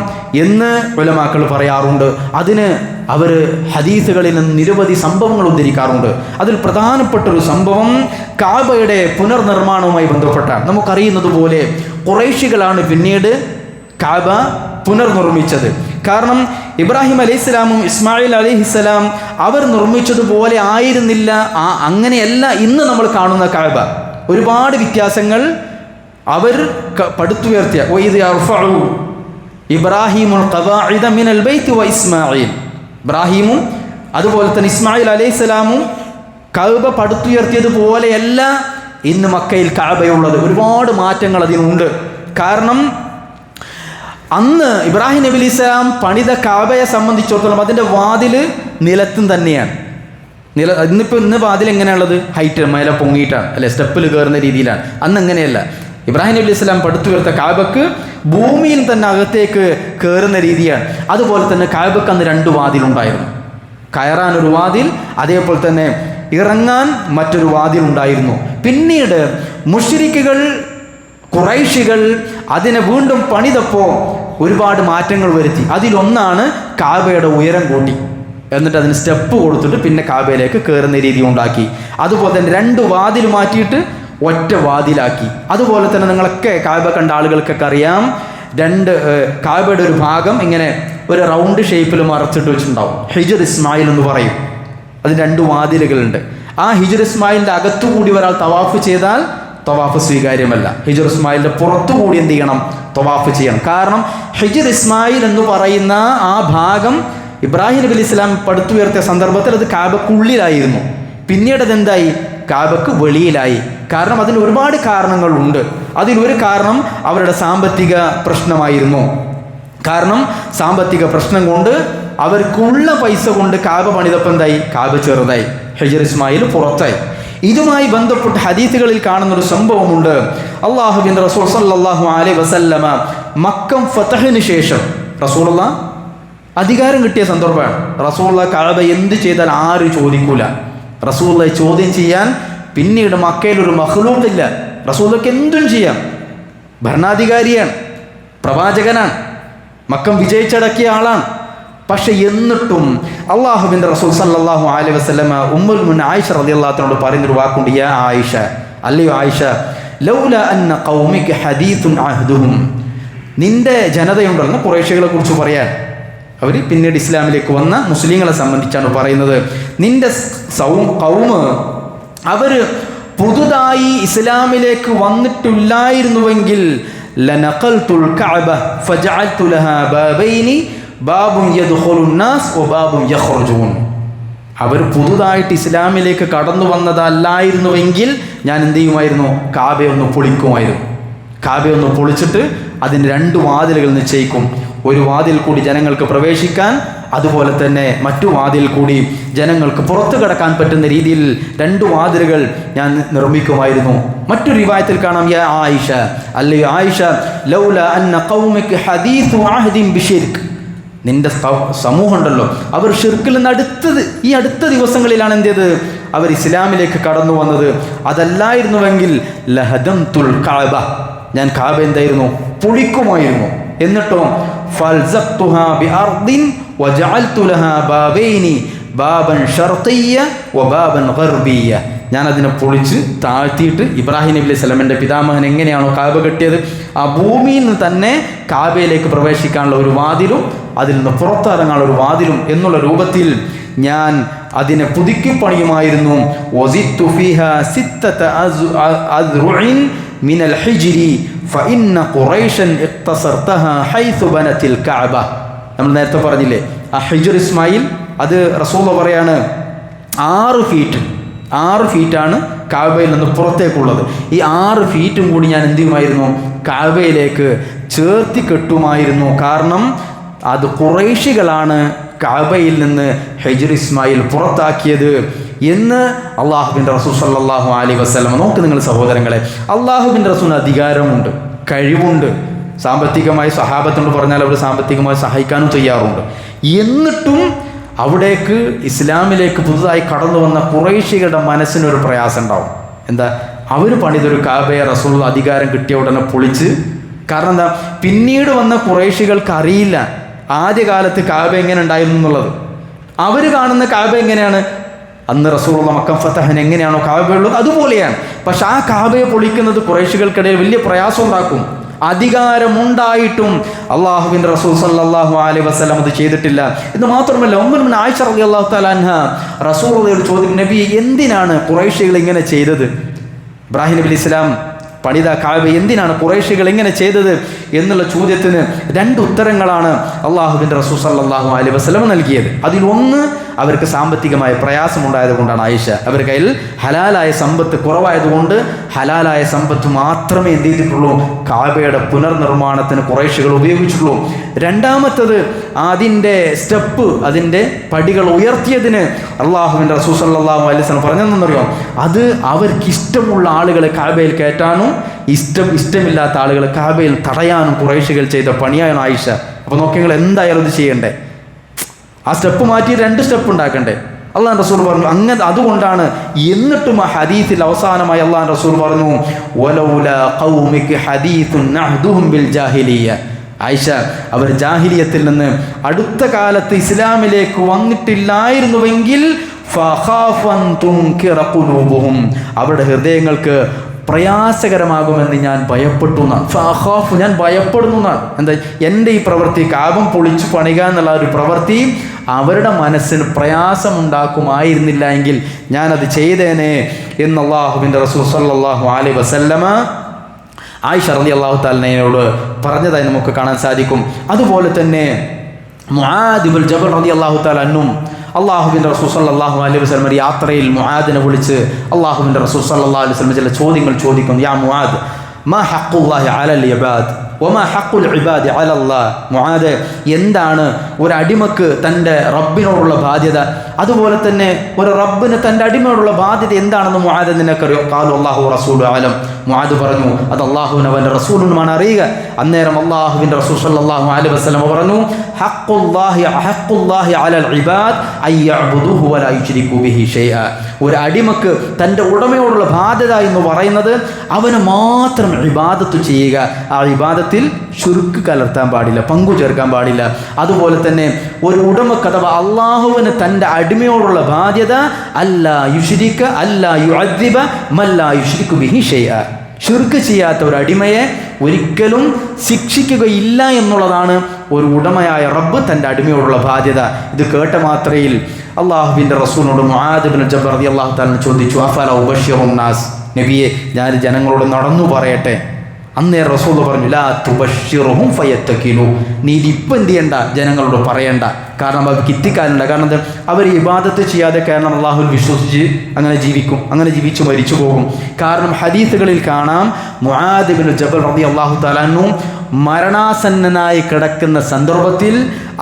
Speaker 1: എന്ന് ഉലമാക്കൾ പറയാറുണ്ട്. അതിന് അവർ ഹദീസുകളിൽ നിന്ന് നിരവധി സംഭവങ്ങൾ ഉദ്ധരിക്കാറുണ്ട്. അതിൽ പ്രധാനപ്പെട്ടൊരു സംഭവം കാബയുടെ പുനർനിർമ്മാണവുമായി ബന്ധപ്പെട്ടാണ്. നമുക്കറിയുന്നത് പോലെ ഖുറൈശികളാണ് പിന്നീട് കാബ പുനർനിർമ്മിച്ചത്. കാരണം ഇബ്രാഹിം അലൈഹിസ്സലാമും ഇസ്മായിൽ അലൈഹിസ്സലാം അവർ നിർമ്മിച്ചതുപോലെ ആയിരുന്നില്ല, അങ്ങനെയല്ല ഇന്ന് നമ്മൾ കാണുന്ന കാബ. ഒരുപാട് വ്യത്യാസങ്ങൾ അവർ പടുത്തുയർത്തിയ. ഇബ്രാഹിമുൽ ഖവാഇദ മിനൽ ബൈത്ത് വ ഇസ്മായിൽ, ഇബ്രാഹിമും അതുപോലെ തന്നെ ഇസ്മായിൽ അലൈഹിസ്സലാമും കഅബ പടുത്തുയർത്തിയതുപോലെയല്ല ഇന്ന് മക്കയിൽ കഅബയുള്ളത്. ഒരുപാട് മാറ്റങ്ങൾ അതിനുണ്ട്. കാരണം അന്ന് ഇബ്രാഹിം നബി അലൈഹി സ്വലാം പണിത കഅബയെ സംബന്ധിച്ചിടത്തോളം അതിൻ്റെ വാതിൽ നിലത്തും തന്നെയാണ്. ഇന്ന് വാതിൽ എങ്ങനെയുള്ളത്? ഹൈറ്റ് മേലെ പൊങ്ങിയിട്ടാണ് അല്ലെ, സ്റ്റെപ്പിൽ കയറുന്ന രീതിയിലാണ്. അന്ന് അങ്ങനെയല്ല. ഇബ്രാഹിം നബി അലൈഹി സ്വലാം പടുത്തുയർത്ത കഅബക്ക് ഭൂമിയിൽ തന്നെ അകത്തേക്ക് കയറുന്ന രീതിയാണ്. അതുപോലെ തന്നെ കഅബക്ക് അന്ന് 2 വാതിലുണ്ടായിരുന്നു. കയറാൻ ഒരു വാതിൽ, അതേപോലെ തന്നെ ഇറങ്ങാൻ മറ്റൊരു വാതിൽ ഉണ്ടായിരുന്നു. പിന്നീട് മുശ്രിക്കുകൾ, ഖുറൈശികൾ അതിനെ വീണ്ടും പണിതപ്പോൾ ഒരുപാട് മാറ്റങ്ങൾ വരുത്തി. അതിലൊന്നാണ് കാബയുടെ ഉയരം കൂട്ടി, എന്നിട്ട് അതിന് സ്റ്റെപ്പ് കൊടുത്തിട്ട് പിന്നെ കാബയിലേക്ക് കയറുന്ന രീതി ഉണ്ടാക്കി. അതുപോലെ തന്നെ 2 വാതിൽ മാറ്റിയിട്ട് ഒറ്റ വാതിലാക്കി. അതുപോലെ തന്നെ നിങ്ങളൊക്കെ കാബ കണ്ട ആളുകൾക്കൊക്കെ അറിയാം, കാബയുടെ ഒരു ഭാഗം ഇങ്ങനെ ഒരു റൗണ്ട് ഷേപ്പിൽ മറച്ചിട്ട് വെച്ചിട്ടുണ്ടാവും. ഹിജർ ഇസ്മായിൽ എന്ന് പറയും. അതിന് 2 വാതിലുകളുണ്ട്. ആ ഹിജർ ഇസ്മായിലിൻ്റെ അകത്തുകൂടി ഒരാൾ തവാഫ് ചെയ്താൽ തവാഫ് സ്വീകാര്യമല്ല. ഹിജർ ഇസ്മായിലിൻ്റെ പുറത്തുകൂടി എന്ത് ചെയ്യണം? തവാഫ് ചെയ്യണം. കാരണം ഹിജർ ഇസ്മായിൽ എന്ന് പറയുന്ന ആ ഭാഗം ഇബ്രാഹിം നബി അലൈഹി സ്വലാം പടുത്തുയർത്തിയ സന്ദർഭത്തിൽ അത് കാബക്കുള്ളിലായിരുന്നു. പിന്നീട് അതെന്തായി? കാബക്ക് വെളിയിലായി. കാരണം അതിന് ഒരുപാട് കാരണങ്ങളുണ്ട്. അതിലൊരു കാരണം അവരുടെ സാമ്പത്തിക പ്രശ്നമായിരുന്നു. കാരണം സാമ്പത്തിക പ്രശ്നം കൊണ്ട് അവർക്കുള്ള പൈസ കൊണ്ട് കാബ പണിതപ്പം എന്തായി? കാബ ചെറുതായി, ഹിജർ ഇസ്മായിൽ പുറത്തായി. ഇതുമായി ബന്ധപ്പെട്ട് ഹദീസുകളിൽ കാണുന്നൊരു സംഭവമുണ്ട്. അല്ലാഹുവിൻ്റെ റസൂൽ സല്ലല്ലാഹു അലൈഹി വസല്ലമ മക്കം ഫതഹിന് ശേഷം റസൂലുള്ള അധികാരം കിട്ടിയ സന്ദർഭമാണ്. റസൂലുള്ള കഅബ എന്ത് ചെയ്താൽ ആരും ചോദിക്കൂല. റസൂലുള്ളയെ ചോദ്യം ചെയ്യാൻ പിന്നീട് മക്കയിൽ ഒരു മഖ്ലൂഖില്ല. റസൂലുള്ളക്ക് എന്തും ചെയ്യാം. ഭരണാധികാരിയാണ്, പ്രവാചകനാണ്, മക്കം വിജയിച്ചടക്കിയ ആളാണ്. പക്ഷെ എന്നിട്ടും അള്ളാഹുവിൻ്റെ റസൂൽ സല്ലല്ലാഹു അലൈഹി വസല്ലമ ഉമ്മുൽ മുഅ്മിനീൻ ആയിഷ റളിയല്ലാഹു അൻഹയോട് പറയുന്നൊരു വാക്കുണ്ട്, യാ ആയിഷ, അല്ലയോ ആയിഷ, ലൗല അന്ന ഖൗമിക ഹദീസുൻ അഹ്ദുഹും, നിന്റെ ജനതയുണ്ടെന്ന് ഖുറൈശികളെ കുറിച്ച് പറയാൻ, അവർ പിന്നീട് ഇസ്ലാമിലേക്ക് വന്ന മുസ്ലിങ്ങളെ സംബന്ധിച്ചാണ് പറയുന്നത്. നിന്റെ ഖൗമ് അവർ പുതുതായി ഇസ്ലാമിലേക്ക് വന്നിട്ടില്ലായിരുന്നുവെങ്കിൽ ലനഖൽതുൽ കഅബ ഫജഅൽതു ലഹാ ബാബൈനി ബാബുൻ യദ്ഖുലുൻ നാസ് വബാബുൻ യഖ്റുജൂൻ. അവർ പുതുതായിട്ട് ഇസ്ലാമിലേക്ക് കടന്നു വന്നതല്ലായിരുന്നുവെങ്കിൽ ഞാൻ എന്ത് ചെയ്യുമായിരുന്നു? കാബയൊന്ന് പൊളിക്കുമായിരുന്നു. കാബയൊന്ന് പൊളിച്ചിട്ട് അതിന് 2 വാതിലുകൾ നിശ്ചയിക്കും. ഒരു വാതിൽ കൂടി ജനങ്ങൾക്ക് പ്രവേശിക്കാൻ, അതുപോലെ തന്നെ മറ്റു വാതിൽ കൂടി ജനങ്ങൾക്ക് പുറത്തു കടക്കാൻ പറ്റുന്ന രീതിയിൽ 2 വാതിലുകൾ ഞാൻ നിർമ്മിക്കുമായിരുന്നു. മറ്റൊരു റിവായത്തിൽ കാണാം, യാ ആയിഷ, അല്ലയോ ആയിഷ, ലൗല അന്ന ഖൗമിക ഹദീസു അഹ്ദിൻ ബിശിർക്ക്, നിന്റെ സമൂഹം ഉണ്ടല്ലോ, അവർ ഷിർക്കിൽ നിന്ന് ഈ അടുത്ത ദിവസങ്ങളിലാണ് എന്ത് ചെയ്തത്? അവർ ഇസ്ലാമിലേക്ക് കടന്നു വന്നത്. അതല്ലായിരുന്നുവെങ്കിൽ ലഹദംതുൽ കഅബ, ഞാൻ കഅബ എന്തായിരുന്നു? പൊളിക്കുമായിരുന്നു. എന്നിട്ടോ ഫൽസഖ്തുഹാ ബിഅർദിൻ വജഅൽതു ലഹാ ബാബൈനി ബാബൻ ശർഖിയ്യ വബാബൻ ഗർബിയ്യ, ഞാൻ അതിനെ പൊളിച്ച് താഴ്ത്തിയിട്ട് ഇബ്രാഹിം നബി അലൈഹി സ്വലാമിൻ്റെ പിതാമഹൻ എങ്ങനെയാണോ കാബ കെട്ടിയത്, ആ ഭൂമിയിൽ നിന്ന് തന്നെ കാബയിലേക്ക് പ്രവേശിക്കാനുള്ള ഒരു വാതിലും അതിൽ നിന്ന് പുറത്തിറങ്ങാനുള്ള ഒരു വാതിലും എന്നുള്ള രൂപത്തിൽ ഞാൻ അതിനെ പുതുക്കി പണിയുമായിരുന്നു. വസിത്തു ഫീഹാ സിത്തത അസ്റുഇൻ മിനൽ ഹിജ്രി ഫഇന്ന ഖുറൈശൻ ഇഖ്തസർതഹാ ഹൈസു ബനത്തിൽ കഅബ. നമ്മൾ നേരത്തെ പറഞ്ഞില്ലേ, ആ ഹിജ്ർ ഇസ്മായിൽ, അത് റസൂൽ പറയാണ് 6 ഫീറ്റാണ് കഅബയിൽ നിന്ന് പുറത്തേക്കുള്ളത്. ഈ 6 ഫീറ്റും കൂടി ഞാൻ എന്ത് ചെയ്യുമായിരുന്നു? കഅബയിലേക്ക് ചേർത്തി കെട്ടുമായിരുന്നു. കാരണം അത് ഖുറൈശികളാണ് കഅബയിൽ നിന്ന് ഹിജ്ർ ഇസ്മായിൽ പുറത്താക്കിയത് എന്ന് അള്ളാഹുവിൻ്റെ റസൂൽ സല്ലല്ലാഹു അലൈഹി വസല്ലം. നോക്ക് നിങ്ങൾ സഹോദരങ്ങളെ, അള്ളാഹുവിൻ്റെ റസൂലിന് അധികാരമുണ്ട്, കഴിവുണ്ട്, സാമ്പത്തികമായി സഹാബത്തോട് പറഞ്ഞാൽ അവർ സാമ്പത്തികമായി സഹായിക്കാനും തയ്യാറുണ്ട്. എന്നിട്ടും അവിടേക്ക് ഇസ്ലാമിലേക്ക് പുതുതായി കടന്നു വന്ന ഖുറൈശികളുടെ മനസ്സിനൊരു പ്രയാസം ഉണ്ടാവും. എന്താ? അവർ പണിതൊരു കഅബയെ റസൂൽ അധികാരം കിട്ടിയ ഉടനെ പൊളിച്ച്. കാരണം എന്താ? പിന്നീട് വന്ന ഖുറൈശികൾക്ക് അറിയില്ല ആദ്യകാലത്ത് കഅബ എങ്ങനെ ഉണ്ടായിരുന്നു എന്നുള്ളത്. അവർ കാണുന്ന കഅബ എങ്ങനെയാണ്? അന്ന് റസൂലുള്ള മക്കം ഫതഹിന് എങ്ങനെയാണോ കഅബ ഉള്ളത് അതുപോലെയാണ്. പക്ഷെ ആ കഅബയെ പൊളിക്കുന്നത് ഖുറൈശികൾക്കിടയിൽ വലിയ പ്രയാസം ഉണ്ടാക്കും. അധികാരമുണ്ടായിട്ടും അള്ളാഹുവിൻ്റെ റസൂൽ സല്ലല്ലാഹു അലൈഹി വസല്ലം അത് ചെയ്തിട്ടില്ല. ഇത് മാത്രമല്ല, ഉമ്മുൽ മുഅ്മിനീൻ ആയിഷ റളിയല്ലാഹു തആല അൻഹ റസൂലുള്ളാഹിയോട് ചോദിക്കും, നബി എന്തിനാണ് ഖുറൈശികൾ ഇങ്ങനെ ചെയ്തത്? ഇബ്രാഹിം നബി അലൈഹിസ്സലാം പണിത കഅബ എന്തിനാണ് ഖുറൈശികൾ ഇങ്ങനെ ചെയ്തത് എന്നുള്ള ചോദ്യത്തിന് 2 ഉത്തരങ്ങളാണ് അള്ളാഹുവിൻ്റെ റസൂൽ സല്ലല്ലാഹു അലൈഹി വസല്ലം നൽകിയത്. അതിലൊന്ന്, അവർക്ക് സാമ്പത്തികമായ പ്രയാസമുണ്ടായത് കൊണ്ടാണ് ആയിഷ. അവരുടെ കയ്യിൽ ഹലാലായ സമ്പത്ത് കുറവായതുകൊണ്ട് ഹലാലായ സമ്പത്ത് മാത്രമേ എന്ത് ചെയ്തിട്ടുള്ളൂ? കഅബയുടെ പുനർനിർമ്മാണത്തിന് ഖുറൈശികൾ ഉപയോഗിച്ചിട്ടുള്ളൂ. രണ്ടാമത്തത്, അതിൻ്റെ അതിൻ്റെ പടികൾ ഉയർത്തിയതിന് അള്ളാഹുവിൻ്റെ റസൂൽ സല്ലല്ലാഹു അലൈഹി വസല്ലം പറഞ്ഞതെന്നറിയോ? അത് അവർക്കിഷ്ടമുള്ള ആളുകളെ കഅബയിൽ കയറ്റാനും ഇഷ്ടമില്ലാത്ത ആളുകളെ കഅബയിൽ തടയാനും ഖുറൈശികൾ ചെയ്ത പണിയാണ് ആയിഷ. അപ്പോൾ നോക്കി, നിങ്ങൾ എന്തായാലും ഇത് ചെയ്യണ്ടേ? ആ സ്റ്റെപ്പ് മാറ്റി 2 സ്റ്റെപ്പ് ഉണ്ടാക്കണ്ടേ? അള്ളാഹു റസൂൽ പറഞ്ഞു അങ്ങനെ. അതുകൊണ്ടാണ് എന്നിട്ടും ആ ഹദീസിൽ അവസാനമായി അള്ളാഹു റസൂൽ പറഞ്ഞു, വലൗലാ ഖൗമിക ഹദീസുൻ നഹ്ദുഹും ബിൽ ജാഹിലിയ്യ. ആയിഷ, അവർ ജാഹിലിയത്തിൽ നിന്ന് അടുത്ത കാലത്ത് ഇസ്ലാമിലേക്ക് വന്നിട്ടില്ലായിരുന്നുവെങ്കിൽ ഫഖാഫൻ തുൻകിറ ഖുലൂബുഹും, അവരുടെ ഹൃദയങ്ങൾക്ക് പ്രയാസകരമാകുമെന്ന് ഞാൻ ഭയപ്പെട്ടു എന്നാണ്. ഫഖാഫ്, ഞാൻ ഭയപ്പെടുന്നു എന്നാണ്. എന്താ? എൻ്റെ ഈ പ്രവൃത്തി, കഅബ പൊളിച്ചു പണിക എന്നുള്ള ഒരു പ്രവൃത്തി അവരുടെ മനസ്സിന് പ്രയാസമുണ്ടാക്കുമായിരുന്നില്ല എങ്കിൽ ഞാനത് ചെയ്തേനെ എന്ന് അള്ളാഹുവിൻ്റെ റസൂൽ സല്ലല്ലാഹു അലൈഹി വസല്ലമ ആയിഷ റളിയല്ലാഹു തആലയോട് പറഞ്ഞതായി നമുക്ക് കാണാൻ സാധിക്കും. അതുപോലെ തന്നെ മുആദ് ഇബ്നുൽ ജബൽ റളിയല്ലാഹു തആല അൻഹു അള്ളാഹുവിൻ്റെ റസൂൽ സല്ലല്ലാഹു അലൈഹി വസല്ലം യാത്രയിൽ മുആദിനെ വിളിച്ച് അള്ളാഹുവിൻ്റെ റസൂൽ സല്ലല്ലാഹു അലൈഹി വസല്ലം ചില ചോദ്യങ്ങൾ ചോദിക്കുന്നു. യാ മുആദ്, മാ ഹഖ്ഖുല്ലാഹി അലൽ ഇബാദ്, വമാ ഹഖുൽ ഇബാദി അലല്ലാഹ്. മുആദ്, എന്താണ് ഒരു അടിമക്ക് തൻ്റെ റബ്ബിനോടുള്ള ബാധ്യത, അതുപോലെ തന്നെ ഒരു റബ്ബിന് തൻ്റെ അടിമയോടുള്ള ബാധ്യത എന്താണെന്ന് മുആദ് നിനക്കറിയോ? ഖാലു അല്ലാഹു റസൂലു അലം. മുആദ് പറഞ്ഞു, അത് അല്ലാഹുവിനും അവൻ്റെ റസൂലിനുമാണ് അറിയുക. അന്നേരം അല്ലാഹുവിൻ്റെ റസൂൽ സല്ലല്ലാഹു അലൈഹി വസല്ലം പറഞ്ഞു, ഹഖുല്ലാഹി അലൽ ഇബാദ് അയ്യഅ്ബുദുഹു വലാ യുശ്രികൂ ബിഹി ഷൈഅ. ഒരു അടിമക്ക് തൻ്റെ ഉടമയോടുള്ള ബാധ്യത എന്ന് പറയുന്നത് അവന് മാത്രം ഇബാദത്ത് ചെയ്യുക. ആ ഇബാദത്തിൽ ശിർക്ക് കലർത്താൻ പാടില്ല, പങ്കു ചേർക്കാൻ പാടില്ല. അതുപോലെ തന്നെ ഒരു ഉടമക്ക് അഥവാ അള്ളാഹുവിന് തൻ്റെ അടിമയോടുള്ള ബാധ്യത അല്ലാ യുശ്രിക അല്ലാ യുഅദ്ദിബ മല്ലാ യുശ്രികു ബിഹി ഷൈഅ. ശിർക്ക് ചെയ്യാത്ത ഒരു അടിമയെ ഒരിക്കലും ശിക്ഷിക്കുകയില്ല എന്നുള്ളതാണ് ഒരു ഉടമയായ റബ്ബ് തൻ്റെ അടിമയോടുള്ള ബാധ്യത. ഇത് കേട്ട മാത്രയിൽ അള്ളാഹുവിൻ്റെ റസൂലിനോട് മുആദ് ഇബ്നു ജബൽ റളിയല്ലാഹു തആല ചോദിച്ചു, അഫലാ ഉബശ്ശിറു നാസ്, നബിയെ ഞാൻ ജനങ്ങളോട് നടന്നു പറയട്ടെ? അന്നേ റസൂൽ പറഞ്ഞു, ലാ തുബശ്ശിറുഹും ഫയത്തഖിലു. നീ ഇപ്പം എന്ത് ചെയ്യണ്ട, ജനങ്ങളോട് പറയണ്ട. കാരണം അവർക്ക് ഇത്തിക്കാലുണ്ട്. കാരണം എന്താ, അവർ ഇബാദത്ത് ചെയ്യാതെ കാരണം അള്ളാഹുൽ വിശ്വസിച്ച് അങ്ങനെ ജീവിക്കും, അങ്ങനെ ജീവിച്ച് മരിച്ചു പോകും. കാരണം ഹദീസുകളിൽ കാണാം, മുആദ് ഇബ്നു ജബൽ റളിയല്ലാഹു തആല അൻഹു മരണാസന്നനായി കിടക്കുന്ന സന്ദർഭത്തിൽ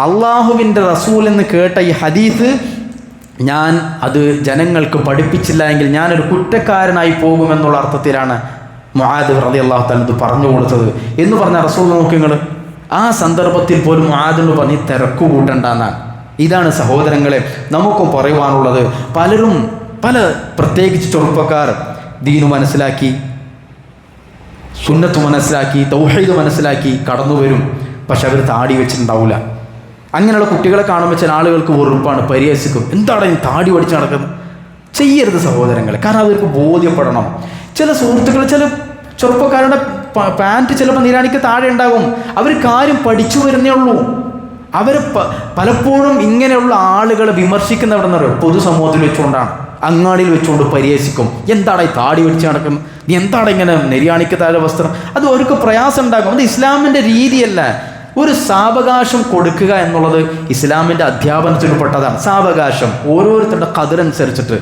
Speaker 1: അള്ളാഹുവിൻ്റെ റസൂൽ എന്ന് കേട്ട ഈ ഹദീസ് ഞാൻ അത് ജനങ്ങൾക്ക് പഠിപ്പിച്ചില്ല എങ്കിൽ ഞാനൊരു കുറ്റക്കാരനായി പോകുമെന്നുള്ള അർത്ഥത്തിലാണ് മുആദ് റളിയല്ലാഹു തആല ഇത് പറഞ്ഞു കൊടുത്തത് എന്ന് പറഞ്ഞ റസൂൽ നോക്കിങ്ങൾ ആ സന്ദർഭത്തിൽ പോലും മുആദിനോട് പറഞ്ഞ് തിരക്കു കൂട്ടണ്ടെന്നാണ്. ഇതാണ് സഹോദരങ്ങളെ നമുക്കും പറയുവാനുള്ളത്. പലരും പ്രത്യേകിച്ച് ചെറുപ്പക്കാർ ദീനു മനസ്സിലാക്കി, സുന്നത്ത് മനസ്സിലാക്കി, തൗഹീദ് മനസ്സിലാക്കി കടന്നു വരും. പക്ഷെ അവർ താടി വെച്ചിട്ടുണ്ടാവില്ല. അങ്ങനെയുള്ള കുട്ടികളെ കാണുമ്പോൾ ചില ആളുകൾക്ക് വെറുപ്പാണ്, പരിഹസിക്കും. എന്താണ് ഈ താടി പഠിച്ച് നടക്കുന്നത്? ചെയ്യരുത് സഹോദരങ്ങളെ. കാരണം അവർക്ക് ബോധ്യപ്പെടണം. ചില സുഹൃത്തുക്കൾ, ചില ചെറുപ്പക്കാരുടെ പാൻറ്റ് ചിലപ്പോൾ നിരാണിക്ക് താഴെ ഉണ്ടാകും. അവർ കാര്യം പഠിച്ചു വരുന്നേ ഉള്ളൂ. അവർ പലപ്പോഴും ഇങ്ങനെയുള്ള ആളുകളെ വിമർശിക്കുന്ന എവിടെ നിന്നറിയോ? പൊതുസമൂഹത്തിൽ വെച്ചുകൊണ്ടാണ്. അങ്ങാടിയിൽ വെച്ചുകൊണ്ട് പരിഹസിക്കും. എന്താണ് ഈ താടി വെച്ച് നടക്കുന്നത്? നീ എന്താണ് ഇങ്ങനെ നിര്യാണിക്ക് താഴെ വസ്ത്രം? അത് അവർക്ക് പ്രയാസം ഉണ്ടാകും. അത് ഇസ്ലാമിൻ്റെ രീതിയല്ല. ഒരു സാവകാശം കൊടുക്കുക എന്നുള്ളത് ഇസ്ലാമിൻ്റെ അധ്യാപനത്തിൽപ്പെട്ടതാണ്. സാവകാശം ഓരോരുത്തരുടെ ഖദറനുസരിച്ചിട്ട്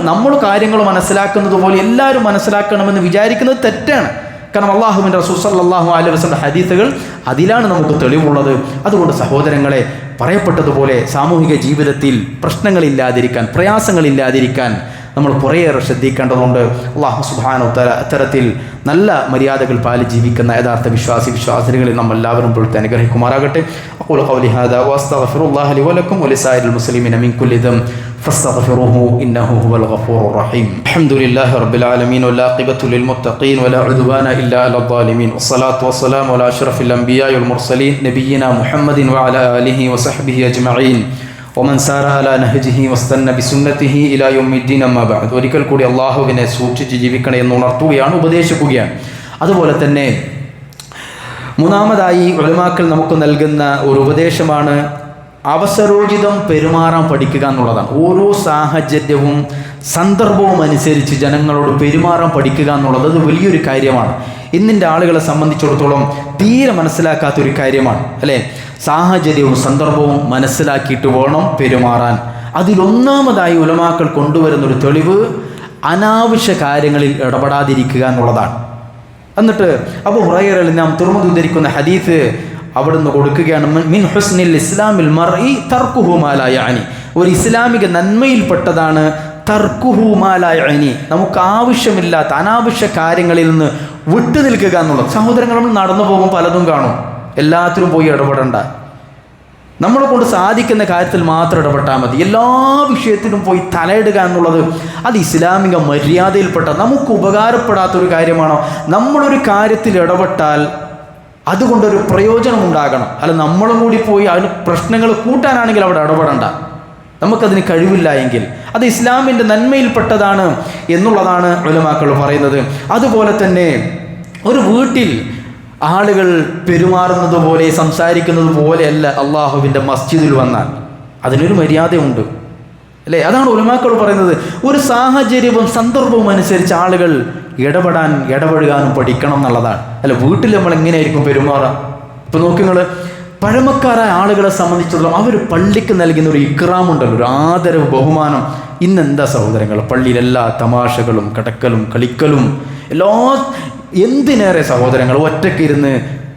Speaker 1: നമ്മൾ കാര്യങ്ങൾ മനസ്സിലാക്കുന്നത് പോലെ എല്ലാവരും മനസ്സിലാക്കണമെന്ന് വിചാരിക്കുന്നത് തെറ്റാണ്. കാരണം അള്ളാഹുവിൻ്റെ റസൂൽ സല്ലല്ലാഹു അലൈഹി വസല്ലം ഹദീസുകൾ അതിലാണ് നമുക്ക് തെളിവുള്ളത്. അതുകൊണ്ട് സഹോദരങ്ങളെ, പറയപ്പെട്ടതുപോലെ സാമൂഹിക ജീവിതത്തിൽ പ്രശ്നങ്ങളില്ലാതിരിക്കാൻ, പ്രയാസങ്ങളില്ലാതിരിക്കാൻ നമ്മൾ കുറേയേറെ ശ്രദ്ധിക്കേണ്ടതുണ്ട്. അല്ലാഹു സുബ്ഹാനഹു വ തആല അത്തരത്തിൽ നല്ല മര്യാദകൾ പാലി ജീവിക്കുന്ന യഥാർത്ഥ വിശ്വാസികളിൽ നമ്മൾ എല്ലാവരും പൊഴുത്ത് അനുഗ്രഹിക്കുമാറാകട്ടെ. അഖൂലു ഖൗലി ഹാദാ വഅസ്തഗ്ഫിറുല്ലാഹ ലി വലക്കും വലിസായിരിൽ മുസ്ലിമീന മിൻ കുല്ലി ദംബ് ഫസ്തഗ്ഫിറുഹു ഇന്നഹു ഹുവൽ ഗഫൂറുർ റഹീം. അൽഹംദുലില്ലാഹി റബ്ബിൽ ആലമീൻ വൽആഖിബത്തു ലിൽ മുത്തഖീൻ വലാ ഉദ്വാന ഇല്ലാ അലൽ ളാലിമീൻ വസ്സലാത്തു വസ്സലാമു അലാ അഷ്റഫിൽ അംബിയാഇ വൽ മുർസലീൻ നബിയ്യിനാ മുഹമ്മദിൻ വഅലാ ആലിഹി വസഹ്ബിഹി അജ്മഈൻ ഒമൻ സാര അല നഹ്ജിഹി വസ്തന്ന ബിസുന്നതിഹി ഇലാ യൗമിദ്ദീൻ അമ്മാ ബഅദ്. ഒരിക്കൽ കൂടി അള്ളാഹുവിനെ സൂക്ഷിച്ച് ജീവിക്കണേ എന്ന് ഉണർത്തുകയാണ്, ഉപദേശിക്കുകയാണ്. അതുപോലെ തന്നെ മൂന്നാമതായി ഉലമാക്കൾ നമുക്ക് നൽകുന്ന ഒരു ഉപദേശമാണ് അവസരോചിതം പെരുമാറാൻ പഠിക്കുക എന്നുള്ളതാണ്. ഓരോ സാഹചര്യവും സന്ദർഭവും അനുസരിച്ച് ജനങ്ങളോട് പെരുമാറാൻ പഠിക്കുക എന്നുള്ളത് അത് വലിയൊരു കാര്യമാണ്. ഇന്നിൻ്റെ ആളുകളെ സംബന്ധിച്ചിടത്തോളം തീരെ മനസ്സിലാക്കാത്തൊരു കാര്യമാണ്, അല്ലേ? സാഹചര്യവും സന്ദർഭവും മനസ്സിലാക്കിയിട്ട് വേണം പെരുമാറാൻ. അതിലൊന്നാമതായി ഉലമാക്കൾ കൊണ്ടുവരുന്നൊരു തെളിവ് അനാവശ്യ കാര്യങ്ങളിൽ ഇടപെടാതിരിക്കുക എന്നുള്ളതാണ്. എന്നിട്ട് അബൂ ഹുറൈറ നാം തുറമുദ് ഉദ്ധരിക്കുന്ന ഹദീസ് അവിടുന്ന് കൊടുക്കുകയാണ്, മിൻ ഹുസ്നിൽ ഇസ്ലാമിൽ മർഇ തർക്കുഹു മാ ലാ യഅനി. ഒരു ഇസ്ലാമിക നന്മയിൽപ്പെട്ടതാണ് തർക്കുഹു മാ ലാ യഅനി, നമുക്ക് ആവശ്യമില്ലാത്ത അനാവശ്യ കാര്യങ്ങളിൽ നിന്ന് വിട്ടു നിൽക്കുക എന്നുള്ളത്. സഹോദരങ്ങൾ, നമ്മൾ നടന്നു പോകുമ്പോൾ പലതും കാണും. എല്ലാത്തിലും പോയി ഇടപെടണ്ട. നമ്മളെ കൊണ്ട് സാധിക്കുന്ന കാര്യത്തിൽ മാത്രം ഇടപെട്ടാൽ മതി. എല്ലാ വിഷയത്തിലും പോയി തലയിടുക എന്നുള്ളത് അത് ഇസ്ലാമിക മര്യാദയിൽപ്പെട്ട നമുക്ക് ഉപകാരപ്പെടാത്തൊരു കാര്യമാണോ? നമ്മളൊരു കാര്യത്തിൽ ഇടപെട്ടാൽ അതുകൊണ്ടൊരു പ്രയോജനം ഉണ്ടാകണം. അല്ല നമ്മളും കൂടി പോയി അതിന് പ്രശ്നങ്ങൾ കൂട്ടാനാണെങ്കിൽ അവിടെ ഇടപെടണ്ട. നമുക്കതിന് കഴിവില്ല എങ്കിൽ അത് ഇസ്ലാമിൻ്റെ നന്മയിൽപ്പെട്ടതാണ് എന്നുള്ളതാണ് ഉലമാക്കൾ പറയുന്നത്. അതുപോലെ തന്നെ ഒരു വീട്ടിൽ ആളുകൾ പെരുമാറുന്നത് പോലെ സംസാരിക്കുന്നത് പോലെയല്ല അള്ളാഹുവിൻ്റെ മസ്ജിദിൽ വന്നാൽ അതിനൊരു മര്യാദയുണ്ട്, അല്ലേ? അതാണ് ഉലമാക്കൾ പറയുന്നത്. ഒരു സാഹചര്യവും സന്ദർഭവും അനുസരിച്ച് ആളുകൾ ഇടപെടാനും പഠിക്കണം എന്നുള്ളതാണ്. അല്ല, വീട്ടിൽ നമ്മൾ എങ്ങനെയായിരിക്കും പെരുമാറുക? ഇപ്പം നോക്കി നിങ്ങൾ, പഴമക്കാരായ ആളുകളെ സംബന്ധിച്ചിടത്തോളം അവർ പള്ളിക്ക് നൽകുന്ന ഒരു ഇക്റാമുണ്ടല്ലോ, ഒരു ആദരവ്, ബഹുമാനം. ഇന്നെന്താ സഹോദരങ്ങൾ, പള്ളിയിലെല്ലാ തമാശകളും കടക്കലും കളിക്കലും എന്തിനേറെ സഹോദരങ്ങൾ ഒറ്റയ്ക്കിരുന്ന്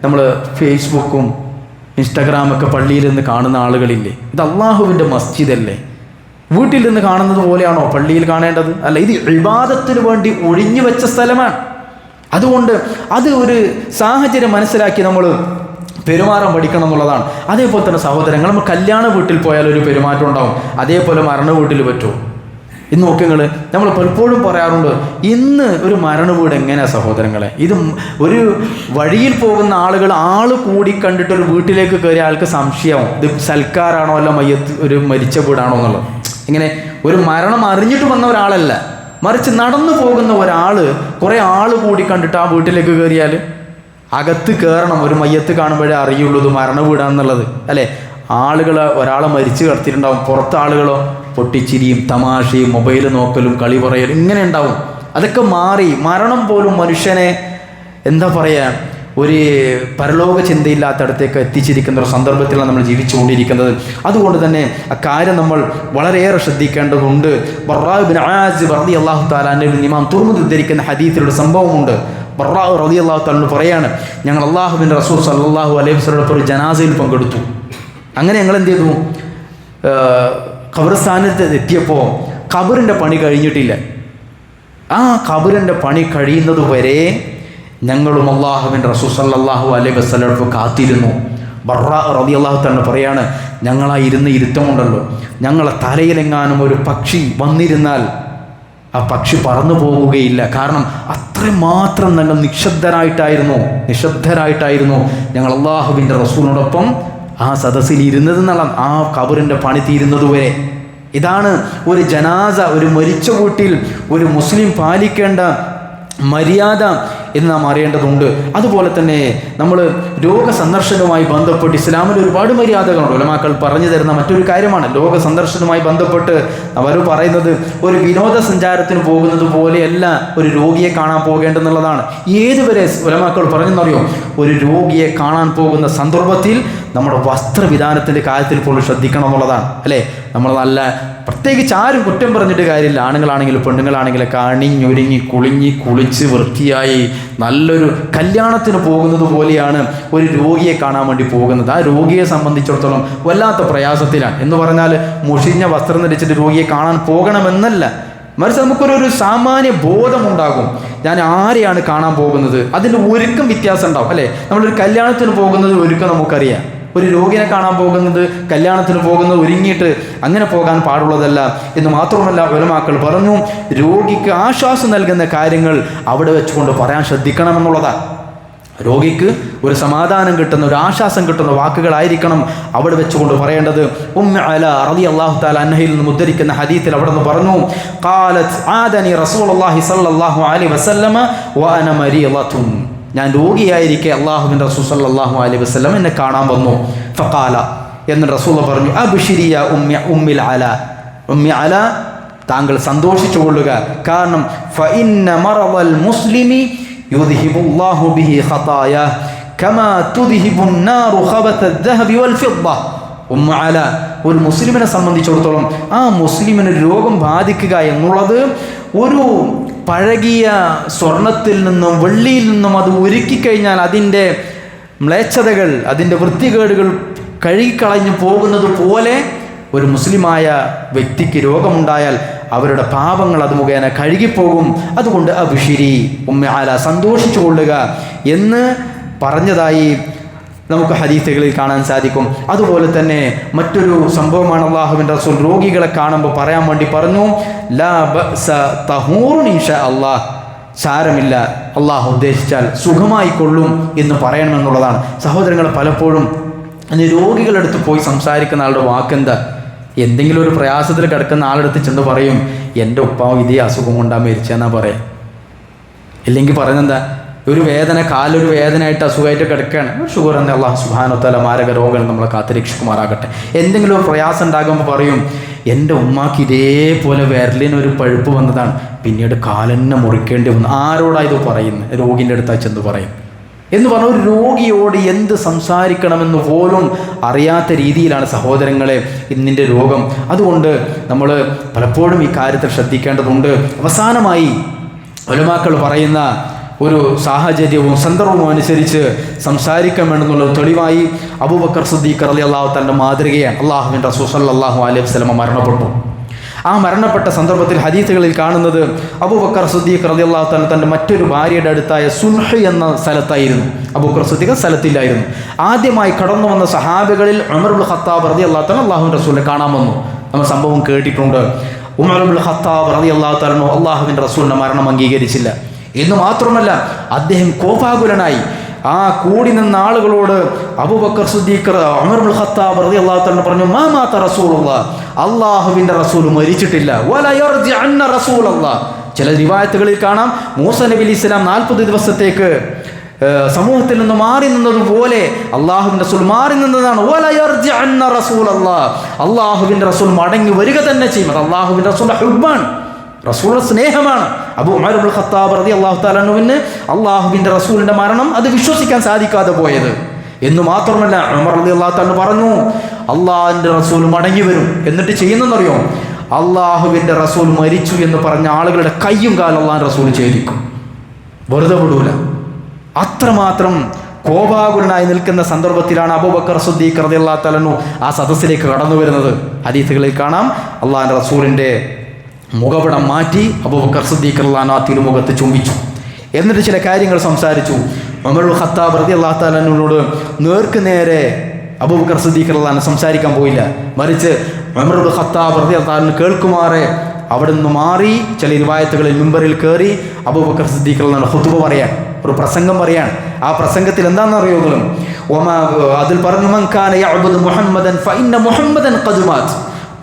Speaker 1: നമ്മൾ ഫേസ്ബുക്കും ഇൻസ്റ്റാഗ്രാമൊക്കെ പള്ളിയിൽ നിന്ന് കാണുന്ന ആളുകളില്ലേ? ഇത് അള്ളാഹുവിൻ്റെ മസ്ജിദല്ലേ? വീട്ടിൽ നിന്ന് കാണുന്നത് പോലെയാണോ പള്ളിയിൽ കാണേണ്ടത്? അല്ല, ഇത് ഇബാദത്തിന് വേണ്ടി ഒഴിഞ്ഞു വെച്ച സ്ഥലമാണ്. അതുകൊണ്ട് അത് ഒരു സാഹചര്യം മനസ്സിലാക്കി നമ്മൾ പെരുമാറാൻ പഠിക്കണം എന്നുള്ളതാണ്. അതേപോലെ തന്നെ സഹോദരങ്ങൾ, നമ്മൾ കല്യാണ വീട്ടിൽ പോയാൽ ഒരു പെരുമാറ്റം ഉണ്ടാവും, അതേപോലെ മരണ വീട്ടിൽ പറ്റുമോ? ഇന്ന് നോക്കുങ്ങൾ, നമ്മൾ പലപ്പോഴും പറയാറുണ്ട്, ഇന്ന് ഒരു മരണ വീട് എങ്ങനെയാണ് സഹോദരങ്ങളെ? ഇത് ഒരു വഴിയിൽ പോകുന്ന ആൾ കൂടി കണ്ടിട്ട് ഒരു വീട്ടിലേക്ക് കയറിയ ആൾക്ക് സംശയമാവും, ഇത് സൽക്കാരാണോ അല്ല ഒരു മരിച്ച വീടാണോ എന്നുള്ളത്. ഇങ്ങനെ ഒരു മരണം അറിഞ്ഞിട്ട് വന്ന ഒരാളല്ല, മറിച്ച് നടന്നു പോകുന്ന ഒരാൾ കുറേ ആൾ കൂടി കണ്ടിട്ട് ആ വീട്ടിലേക്ക് കയറിയാൽ അകത്ത് കയറണം. ഒരു മയ്യത്ത് കാണുമ്പോഴേ അറിയുള്ളൂ ഇത് മരണ വീടാണെന്നുള്ളത്, അല്ലേ? ആളുകൾ ഒരാളെ മരിച്ചു കിടത്തിയിട്ടുണ്ടാവും, പുറത്ത് ആളുകളോ പൊട്ടിച്ചിരിയും തമാശയും മൊബൈൽ നോക്കലും കളി പറയലും ഇങ്ങനെ ഉണ്ടാവും. അതൊക്കെ മാറി മരണം പോലും മനുഷ്യനെ എന്താ പറയുക, ഒരു പരലോക ചിന്തയില്ലാത്തടത്തേക്ക് എത്തിച്ചിരിക്കുന്ന ഒരു സന്ദർഭത്തിലാണ് നമ്മൾ ജീവിച്ചുകൊണ്ടിരിക്കുന്നത്. അതുകൊണ്ട് തന്നെ അക്കാര്യം നമ്മൾ വളരെയേറെ ശ്രദ്ധിക്കേണ്ടതുണ്ട്. ബർറാ ഇബ്നു ആസിബ് റളിയല്ലാഹു തആല അൻഹു ഇമാം തുർമുദി ഉദ്ധരിക്കുന്ന ഹദീസിലൊരു സംഭവമുണ്ട്. ബർറാ റളിയല്ലാഹു തആല പറയാണ്, ഞങ്ങൾ അല്ലാഹുവിൻ്റെ റസൂൽ സല്ലല്ലാഹു അലൈഹി വസല്ലം ഒരു ജനാസയിൽ പങ്കെടുത്തു. അങ്ങനെ ഞങ്ങൾ എന്ത് ചെയ്തു, ഖബർസ്ഥാനത്ത് എത്തിയപ്പോൾ ഖബറിൻ്റെ പണി കഴിഞ്ഞിട്ടില്ല. ആ ഖബറിൻ്റെ പണി കഴിയുന്നത് വരെ ഞങ്ങളും അല്ലാഹുവിൻ്റെ റസൂൽ സല്ലല്ലാഹു അലൈഹി വസല്ലം കാത്തിരുന്നു. ബർറാ റളിയല്ലാഹു തആല പറയാണ്, ഞങ്ങളാ ഇരുത്തമുണ്ടല്ലോ, ഞങ്ങളെ തലയിലെങ്ങാനും ഒരു പക്ഷി വന്നിരുന്നാൽ ആ പക്ഷി പറന്നു പോകുകയില്ല. കാരണം അത്രമാത്രം ഞങ്ങൾ നിശബ്ദരായിട്ടായിരുന്നു ഞങ്ങൾ അല്ലാഹുവിൻ്റെ റസൂലിനോടൊപ്പം ആ സദസ്സിൽ ഇരുന്നതെന്നുള്ള ആ ഖബറിൻ്റെ പണി തീരുന്നതുവരെ. ഇതാണ് ഒരു ജനാസ, ഒരു മരിച്ച വീട്ടിൽ ഒരു മുസ്ലിം പാലിക്കേണ്ട മര്യാദ എന്ന് നാം അറിയേണ്ടതുണ്ട്. അതുപോലെ തന്നെ നമ്മൾ രോഗസന്ദർശനവുമായി ബന്ധപ്പെട്ട് ഇസ്ലാമിൽ ഒരുപാട് മര്യാദകളുണ്ട്. ഉലമാക്കൾ പറഞ്ഞു തരുന്ന മറ്റൊരു കാര്യമാണ് രോഗസന്ദർശനവുമായി ബന്ധപ്പെട്ട് അവർ പറയുന്നത്, ഒരു വിനോദസഞ്ചാരത്തിന് പോകുന്നത് പോലെയല്ല ഒരു രോഗിയെ കാണാൻ പോകേണ്ടെന്നുള്ളതാണ്. ഏതുവരെ ഉലമാക്കൾ പറഞ്ഞെന്നറിയോ, ഒരു രോഗിയെ കാണാൻ പോകുന്ന സന്ദർഭത്തിൽ നമ്മുടെ വസ്ത്രവിധാനത്തിൻ്റെ കാര്യത്തിൽ പോലും ശ്രദ്ധിക്കണം എന്നുള്ളതാണ്, അല്ലേ? നമ്മൾ നല്ല പ്രത്യേകിച്ച് ആരും കുറ്റം പറഞ്ഞിട്ട് കാര്യമില്ല, ആണുങ്ങളാണെങ്കിലും പെണ്ണുങ്ങളാണെങ്കിലൊക്കെ അണിഞ്ഞൊരുങ്ങി കുളിച്ച് വൃത്തിയായി നല്ലൊരു കല്യാണത്തിന് പോകുന്നത് പോലെയാണ് ഒരു രോഗിയെ കാണാൻ വേണ്ടി പോകുന്നത്. ആ രോഗിയെ സംബന്ധിച്ചിടത്തോളം വല്ലാത്ത പ്രയാസത്തിലാണ്. എന്ന് പറഞ്ഞാൽ മുഷിഞ്ഞ വസ്ത്രം ധരിച്ചിട്ട് രോഗിയെ കാണാൻ പോകണമെന്നല്ല, മറിച്ച് നമുക്കൊരു സാമാന്യ ബോധമുണ്ടാകും, ഞാൻ ആരെയാണ് കാണാൻ പോകുന്നത്. അതിൻ്റെ ഒരുക്കം വ്യത്യാസം ഉണ്ടാവും, അല്ലേ? നമ്മളൊരു കല്യാണത്തിന് പോകുന്നത് ഒരുക്കം നമുക്കറിയാം, ഒരു രോഗിയെ കാണാൻ പോകുന്നത്, കല്യാണത്തിന് പോകുന്നത് ഒരുങ്ങിയിട്ട് അങ്ങനെ പോകാൻ പാടുള്ളതല്ല എന്ന് മാത്രമല്ല ഉലമാക്കൾ പറഞ്ഞു, രോഗിക്ക് ആശ്വാസം നൽകുന്ന കാര്യങ്ങൾ അവിടെ വെച്ചുകൊണ്ട് പറയാൻ ശ്രദ്ധിക്കണമെന്നുള്ളതാണ്. രോഗിക്ക് ഒരു സമാധാനം കിട്ടുന്ന, ഒരു ആശ്വാസം കിട്ടുന്ന വാക്കുകളായിരിക്കണം അവിടെ വെച്ചുകൊണ്ട് പറയേണ്ടത്. ഉമ്മു അല റളിയല്ലാഹു തആല അൻഹയിൽ നിന്ന് ഉദ്ധരിക്കുന്ന ഹദീസിൽ അവിടെ നിന്ന് പറഞ്ഞു, ഖാലത് ആദനി റസൂലുള്ളാഹി സ്വല്ലല്ലാഹു അലൈഹി വസല്ലമ വഅന മരീളത്തുൻ, ഞാൻ രോഗിയായിരിക്കെ അല്ലാഹുവിൻ്റെ റസൂൽ സല്ലല്ലാഹു അലൈഹി വസല്ലം എന്നെ കാണാൻ വന്നു. ഫഖാല, എന്ന് റസൂൽ പറഞ്ഞു, അബ്ശിരി യാ ഉമ്മിൽ അല, ഉമ്മി അല താങ്കൾ സന്തോഷിച്ചു കൊള്ളുക, കാരണം ഫഇന്ന മറദൽ മുസ്ലിമി യുദ്ഹിബുല്ലാഹു ബിഹി ഖതായാ കമാ തുദ്ഹിബുൻ നാറു ഖബത അദ്ദഹബി വൽ ഫിദ്ദ. ഉമ്മു അല, ഒരു മുസ്ലിമിനെ സംബന്ധിച്ചിടത്തോളം ആ മുസ്ലിമിന് രോഗം ബാധിക്കുക എന്നുള്ളത് ഒരു പഴകിയ സ്വർണത്തിൽ നിന്നും വെള്ളിയിൽ നിന്നും അത് ഒരുക്കിക്കഴിഞ്ഞാൽ അതിൻ്റെ മ്ലേച്ഛതകൾ, അതിൻ്റെ വൃത്തികേടുകൾ കഴുകിക്കളഞ്ഞു പോകുന്നത് പോലെ ഒരു മുസ്ലിമായ വ്യക്തിക്ക് രോഗമുണ്ടായാൽ അവരുടെ പാപങ്ങൾ അത് മുഖേന കഴുകിപ്പോകും. അതുകൊണ്ട് അബ്ശിരി ഉമ്മ അല, സന്തോഷിച്ചു കൊള്ളുക എന്ന് പറഞ്ഞതായി നമുക്ക് ഹദീസുകളിൽ കാണാൻ സാധിക്കും. അതുപോലെ തന്നെ മറ്റൊരു സംഭവമാണ് അല്ലാഹുവിൻ്റെ റസൂൽ രോഗികളെ കാണുമ്പോൾ പറയാൻ വേണ്ടി പറഞ്ഞു, ലാ ബഅസ തഹൂറുൻ ഇൻഷാ അല്ലാഹ്, സാരമില്ല, അള്ളാഹു ഉദ്ദേശിച്ചാൽ സുഖമായി കൊള്ളും എന്ന് പറയണമെന്നുള്ളതാണ്. സഹോദരങ്ങൾ, പലപ്പോഴും രോഗികളെടുത്ത് പോയി സംസാരിക്കുന്ന ആളുടെ വാക്കെന്താ? എന്തെങ്കിലും ഒരു പ്രയാസത്തിൽ കിടക്കുന്ന ആളെടുത്ത് ചെന്ന് പറയും, എൻ്റെ ഉപ്പാവ് ഇതേ അസുഖം കൊണ്ടാ മരിച്ചെന്നാ പറയാം. ഇല്ലെങ്കിൽ പറയുന്നതെന്താ, ഒരു വേദന, കാലൊരു വേദനയായിട്ട് അസുഖമായിട്ട് കിടക്കുകയാണ്, ഷുഗർ എന്ന അല്ലാഹു സുബ്ഹാനഹു വ തആല മാരക രോഗങ്ങൾ നമ്മളെ കാത്തുരക്ഷിക്കുമാറാകട്ടെ. എന്തെങ്കിലും ഒരു പ്രയാസം ഉണ്ടാകുമ്പോൾ പറയും, എൻ്റെ ഉമ്മാക്ക് ഇതേപോലെ വിരലിനൊരു പഴുപ്പ് വന്നതാണ്, പിന്നീട് കാലെന്നെ മുറിക്കേണ്ടി വന്നു. ആരോടായത് പറയുന്നത്? രോഗിൻ്റെ അടുത്താ ചെന്ന് പറയും എന്ന് പറഞ്ഞ ഒരു രോഗിയോട് എന്ത് സംസാരിക്കണമെന്ന് പോലും അറിയാത്ത രീതിയിലാണ് സഹോദരങ്ങളെ ഇന്നിൻ്റെ രോഗം. അതുകൊണ്ട് നമ്മൾ പലപ്പോഴും ഈ കാര്യത്തിൽ ശ്രദ്ധിക്കേണ്ടതുണ്ട്. അവസാനമായി ഉലമാക്കൾ പറയുന്ന ഒരു സാഹചര്യവും സന്ദർഭവും അനുസരിച്ച് സംസാരിക്കാൻ വേണമെന്നുള്ള തെളിവായി അബൂബക്കർ സിദ്ദീഖ് റളിയല്ലാഹു തആല മാതൃകയാണ്. അല്ലാഹുവിൻ്റെ റസൂൽ സല്ലല്ലാഹു അലൈഹി വസല്ലം മരണപ്പെട്ടു. ആ മരണപ്പെട്ട സന്ദർഭത്തിൽ ഹദീസുകളിൽ കാണുന്നത് അബൂബക്കർ സിദ്ദീഖ് റളിയല്ലാഹു തആല തൻ്റെ മറ്റൊരു ഭാര്യയുടെ അടുത്തായ സുൽഹ് എന്ന സ്ഥലത്തായിരുന്നു. അബൂബക്കർ സിദ്ദീഖ് സ്ഥലത്തില്ലായിരുന്നു. ആദ്യമായി കടന്നു വന്ന സഹാബികളിൽ ഉമർ ഇബ്നുൽ ഖത്താബ് റളിയല്ലാഹു തആല അല്ലാഹുവിൻ്റെ റസൂലിനെ കാണാൻ വന്നു. നമ്മൾ സംഭവം കേട്ടിട്ടുണ്ട്. ഉമർ ഇബ്നുൽ ഖത്താബ് റളിയല്ലാഹു തആല അല്ലാഹുവിൻ്റെ റസൂലിൻ്റെ മരണം അംഗീകരിച്ചില്ല എന്ന് മാത്രമല്ല, അദ്ദേഹം കോപാകുലനായി. ആ കൂടി നിന്ന ആളുകളോട് അബൂബക്കർ സിദ്ദീഖ് ഉമർ ഇബ്നുൽ ഖത്താബ് റളിയല്ലാഹു തആല പറഞ്ഞു, മാ മാത റസൂലുള്ളാഹ്, അല്ലാഹുവിൻ്റെ റസൂൽ മരിച്ചിട്ടില്ല. വല യർജിഅന്ന റസൂലുള്ളാഹ്. ചില റിവായത്തുകളിൽ കാണാം മൂസ നബി അലൈഹി സ്വലാം 40 ദിവസത്തേക്ക് സമൂഹത്തിൽ നിന്ന് മാറി നിന്നതുപോലെ അല്ലാഹുവിൻ്റെ റസൂൽ മാറി നിന്നതാണ്. വല യർജിഅന്ന റസൂലുള്ളാഹ്, അല്ലാഹുവിൻ്റെ റസൂൽ മടങ്ങി വരിക തന്നെ ചെയ്യും. അത് അല്ലാഹുവിൻ്റെ റസൂലിന്റെ ഹുബ്ബാണ്, റസൂലിന്റെ സ്നേഹമാണ്. അബൂ ഉമർ ഇബ്നുൽ ഖത്താബ് റളിയല്ലാഹു തആല അൻഹുവിന് അല്ലാഹുവിൻ്റെ റസൂലിന്റെ മരണം അത് വിശ്വസിക്കാൻ സാധിക്കാതെ പോയത് എന്ന് മാത്രമല്ല, ഉമർ റളിയല്ലാഹു തആല പറഞ്ഞു, അല്ലാഹുവിൻ്റെ റസൂൽ മടങ്ങി വരും. എന്നിട്ട് ചെയ്യുന്നതെന്നറിയോ? അല്ലാഹുവിൻ്റെ റസൂൽ മരിച്ചു എന്ന് പറഞ്ഞ ആളുകളുടെ കയ്യും കാലും അല്ലാഹുവിൻ്റെ റസൂൽ ഛേദിക്കും, വെറുതെ വിടൂല. അത്രമാത്രം കോപാകുലനായി നിൽക്കുന്ന സന്ദർഭത്തിലാണ് അബൂബക്കർ സിദ്ദീഖ് റളിയല്ലാഹു തആല ആ സദസ്സിലേക്ക് കടന്നു വരുന്നത്. ഹദീസുകളിൽ കാണാം അല്ലാഹുവിൻ്റെ റസൂലിൻ്റെ മുഖപടം മാറ്റി അബൂബക്കർ സിദ്ദീഖ് റളിയല്ലാഹു അൻഹു തിരുമുഖത്ത് ചുംബിച്ചു. എന്നിട്ട് ചില കാര്യങ്ങൾ സംസാരിച്ചു. ഉമർ ഇബ്നുൽ ഖത്താബ് റളിയല്ലാഹു തആല അൻഹുവിനോട് നേർക്ക് നേരെ അബൂബക്കർ സിദ്ദീഖ് റളിയല്ലാഹു അൻഹു സംസാരിക്കാൻ പോയില്ല. മറിച്ച് ഉമർ ഇബ്നുൽ ഖത്താബ് റളിയല്ലാഹു തആല കേൾക്കുമാറെ അവിടെ നിന്ന് മാറി ചില റിവായത്തുകളിൽ മിമ്പറിൽ കയറി അബൂബക്കർ സിദ്ദീഖ് റളിയല്ലാഹു അൻഹു ഖുതുബ പറയാൻ, ഒരു പ്രസംഗം പറയാൻ. ആ പ്രസംഗത്തിൽ എന്താണെന്നറിയോ? അതിൽ പറഞ്ഞു, മൻ കാന യഅ്ബുദു മുഹമ്മദൻ ഫഇന്ന മുഹമ്മദൻ ഖദ് മാത്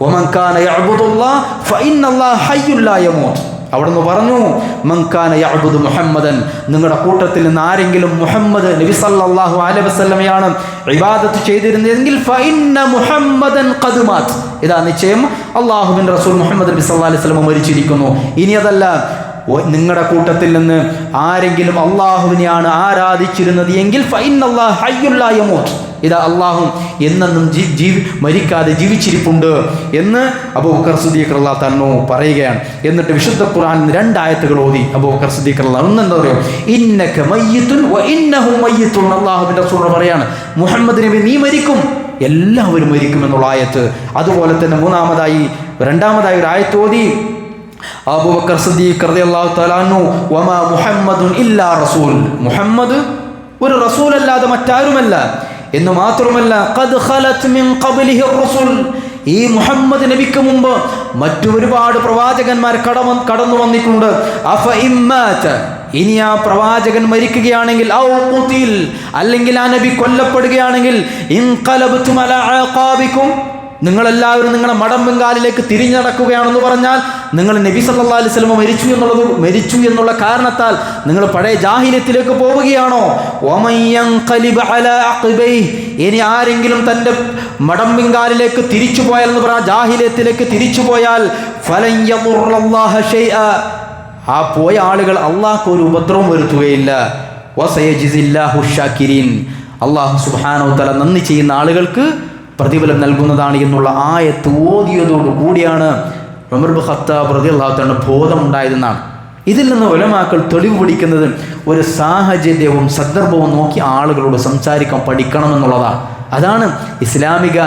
Speaker 1: വമൻ കാന യഅ്ബുദുല്ലാഹ ഫഇന്നല്ലാഹ ഹയ്യുൻ ലാ യമൂത്. അവിടെ നിന്ന് പറഞ്ഞു, മൻ കാന യഅ്ബുദു മുഹമ്മദൻ, നിങ്ങളുടെ കൂട്ടത്തിൽ നിന്ന് ആരെങ്കിലും മുഹമ്മദ് നബി സല്ലല്ലാഹു അലൈഹി വസല്ലമയാണ് ഇബാദത്ത് ചെയ്തിരുന്നതെങ്കിൽ ഫഇന്ന മുഹമ്മദൻ ഖദ് മാത്, ഇതാ നിശ്ചയം അല്ലാഹുവിൻ്റെ റസൂൽ മുഹമ്മദ് നബി സല്ലല്ലാഹു അലൈഹി വസല്ലം മരിച്ചിരിക്കുന്നു. ഇനി അതല്ല, നിങ്ങളുടെ കൂട്ടത്തിൽ നിന്ന് ആരെങ്കിലും അള്ളാഹുവിനെയാണ് ആരാധിച്ചിരുന്നത് എങ്കിൽ ഫഇന്നല്ലാഹ ഹയ്യുൻ ലാ യമൂത്, ഇതാ അള്ളാഹു എന്നെന്നും മരിക്കാതെ ജീവിച്ചിരിപ്പുണ്ട് എന്ന് അബൂബക്കർ സിദ്ദീഖ് റളിയല്ലാഹു തആല പറയുകയാണ്. എന്നിട്ട് വിശുദ്ധ ഖുർആനിൽ 2 ആയത്തുകൾ ഓതി അബൂബക്കർ സിദ്ദീഖ് റളിയല്ലാഹു അൻഹു എന്താ പറയുക? ഇന്നക മയ്യിത്തുൻ വ ഇന്നഹു മയ്യിത്തുൻ. അള്ളാഹുവിൻ്റെ റസൂൽ പറയാണ്, മുഹമ്മദ് നബി നീ മരിക്കും, എല്ലാവരും മരിക്കുമെന്നുള്ള ആയത്ത്. അതുപോലെ തന്നെ രണ്ടാമതായി ഒരു ആയത്ത് ഓതി അബൂബക്കർ സിദ്ദീഖ് റളിയല്ലാഹു തആല അൻഹു, വമാ മുഹമ്മദുൻ ഇല്ലാ റസൂൽ, മുഹമ്മദ് ഒരു റസൂലല്ലാതെ മറ്റാരുമല്ല എന്ന് മാത്രമല്ല, ഖദ് ഖലത് മിൻ ഖബ്ലിഹി റസൂൽ, ഈ മുഹമ്മദ് നബിക്ക് മുമ്പ് മറ്റു ഒരുപാട് പ്രവാചകന്മാർ കടന്നു വന്നിട്ടുണ്ട്. അഫ ഇമ്മാത, ഇനി ആ പ്രവാചകൻ മരിക്കുകയാണെങ്കിൽ, ഔ ഖുതിൽ, അല്ലെങ്കിൽ ആ നബി കൊല്ലപ്പെടുകയാണെങ്കിൽ, ഇൻഖലബ്തും അലാ അഖാബിക്കും, നിങ്ങളെല്ലാവരും നിങ്ങളുടെ മടമ്പങ്കാലിലേക്ക് തിരിഞ്ഞു നടക്കുകയാണെന്ന് പറഞ്ഞാൽ നിങ്ങൾ നബി സല്ലല്ലാഹു അലൈഹി വസല്ലം മരിച്ചു എന്നുള്ള കാരണത്താൽ നിങ്ങൾ പഴയ ജാഹിലിയത്തിലേക്ക് പോവുകയാണോ? ഇനി ആരെങ്കിലും തൻ്റെ മടമ്പിങ്കാലിലേക്ക് തിരിച്ചു പോയാൽ എന്ന് പറഞ്ഞാൽ ജാഹിലിയത്തിലേക്ക് തിരിച്ചു പോയാൽ ഫലൻ യദുറല്ലാഹ ശൈഅ, ആ പോയ ആളുകൾ അള്ളാഹ്ക്ക് ഒരു ഉപദ്രവം വരുത്തുകയില്ല. വസയജിസില്ലാഹു ശാകിരീൻ, അള്ളാഹു സുബ്ഹാനഹു വ തആല നന്ദി ചെയ്യുന്ന ആളുകൾക്ക് പ്രതിഫലം നൽകുന്നതാണ് എന്നുള്ള ആയത്ത് ഓതിയതോടു കൂടിയാണ് ഉമർ ഇബ്നുൽ ഖത്താബ് റളിയല്ലാഹു തആല ബോധമുണ്ടായതെന്നാണ്. ഇതിൽ നിന്ന് ഉലമാക്കൾ തെളിവ് പിടിക്കുന്നത് ഒരു സാഹചര്യവും സന്ദർഭവും നോക്കി ആളുകളോട് സംസാരിക്കാൻ പഠിക്കണമെന്നുള്ളതാണ്. അതാണ് ഇസ്ലാമിക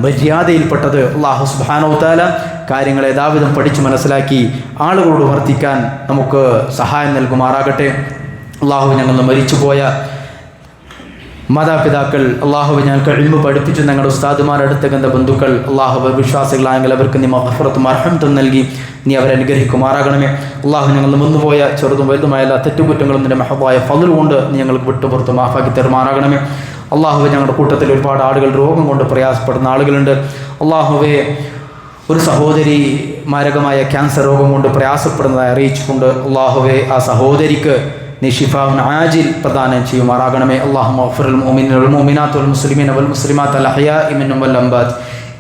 Speaker 1: മര്യാദയിൽപ്പെട്ടത്. അല്ലാഹു സുബ്ഹാനഹു വ തആല കാര്യങ്ങൾ യഥാവിധം പഠിച്ചു മനസ്സിലാക്കി ആളുകളോട് വർത്തിക്കാൻ നമുക്ക് സഹായം നൽകുമാറാകട്ടെ. അല്ലാഹു ഞങ്ങൾ മരിച്ചുപോയ മാതാപിതാക്കൾ, അള്ളാഹുവെ ഞങ്ങൾക്ക് ഇൽമു പഠിപ്പിച്ചു ഞങ്ങളുടെ ഉസ്താദുമാർ, അടുത്ത ബന്ധുക്കൾ, അള്ളാഹു വിശ്വാസികളായെങ്കിൽ അവർക്ക് നീ മഗ്ഫിറത്തും മർഹമത്തും നൽകി നീ അവരെ അനുഗ്രഹിക്കുമാറാകണമേ. അള്ളാഹു ഞങ്ങൾ മുന്നുപോയ ചെറുതും വലുതുമായ എല്ലാ തെറ്റുകുറ്റങ്ങളും നിന്റെ മഹബായ ഫള് കൊണ്ട് നീ ഞങ്ങൾക്ക് വിട്ടുപുറത്ത് മാഫാക്കി തരുമാറാകണമേ. അള്ളാഹുവെ ഞങ്ങളുടെ കൂട്ടത്തിൽ ഒരുപാട് ആളുകൾ രോഗം കൊണ്ട് പ്രയാസപ്പെടുന്ന ആളുകളുണ്ട്. അള്ളാഹുവെ ഒരു സഹോദരി മാരകമായ ക്യാൻസർ രോഗം കൊണ്ട് പ്രയാസപ്പെടുന്നതായി അറിയിച്ചുകൊണ്ട് അള്ളാഹുവെ ആ സഹോദരിക്ക് നീ ശിഫാഉൻ ആജിൽ പ്രദാനം ചെയ്യുമാറാകണമേ. അല്ലാഹുമ്മ ഗ്ഫിർ ലിൽ മുഅ്മിനീന വൽ മുഅ്മിനാത്ത് വൽ മുസ്ലിമീന വൽ മുസ്ലിമാത്ത് അൽ അഹ്യാഇ മിൻഹും വൽ അംവാത്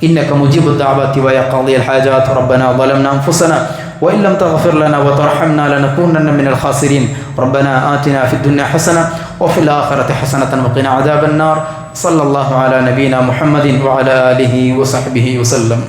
Speaker 1: ഇന്നക മുജീബുദ് ദഅവാതി വ ഖാദിയൽ ഹാജാത്ത്. റബ്ബനാ ളലംനാ അൻഫുസനാ വഇൻ ലം തഗ്ഫിർ ലനാ വതർഹംനാ ലനകൂനന്ന മിനൽ ഖാസിരീൻ. റബ്ബനാ ആതിനാ ഫിദ് ദുനിയ ഹസന വഫിൽ ആഖിറതി ഹസനതൻ വഖിനാ അദാബൻ നാർ. സല്ലല്ലാഹു അലാ നബീനാ മുഹമ്മദിൻ വഅലാ ആലിഹി വസഹ്ബിഹി വസല്ലം.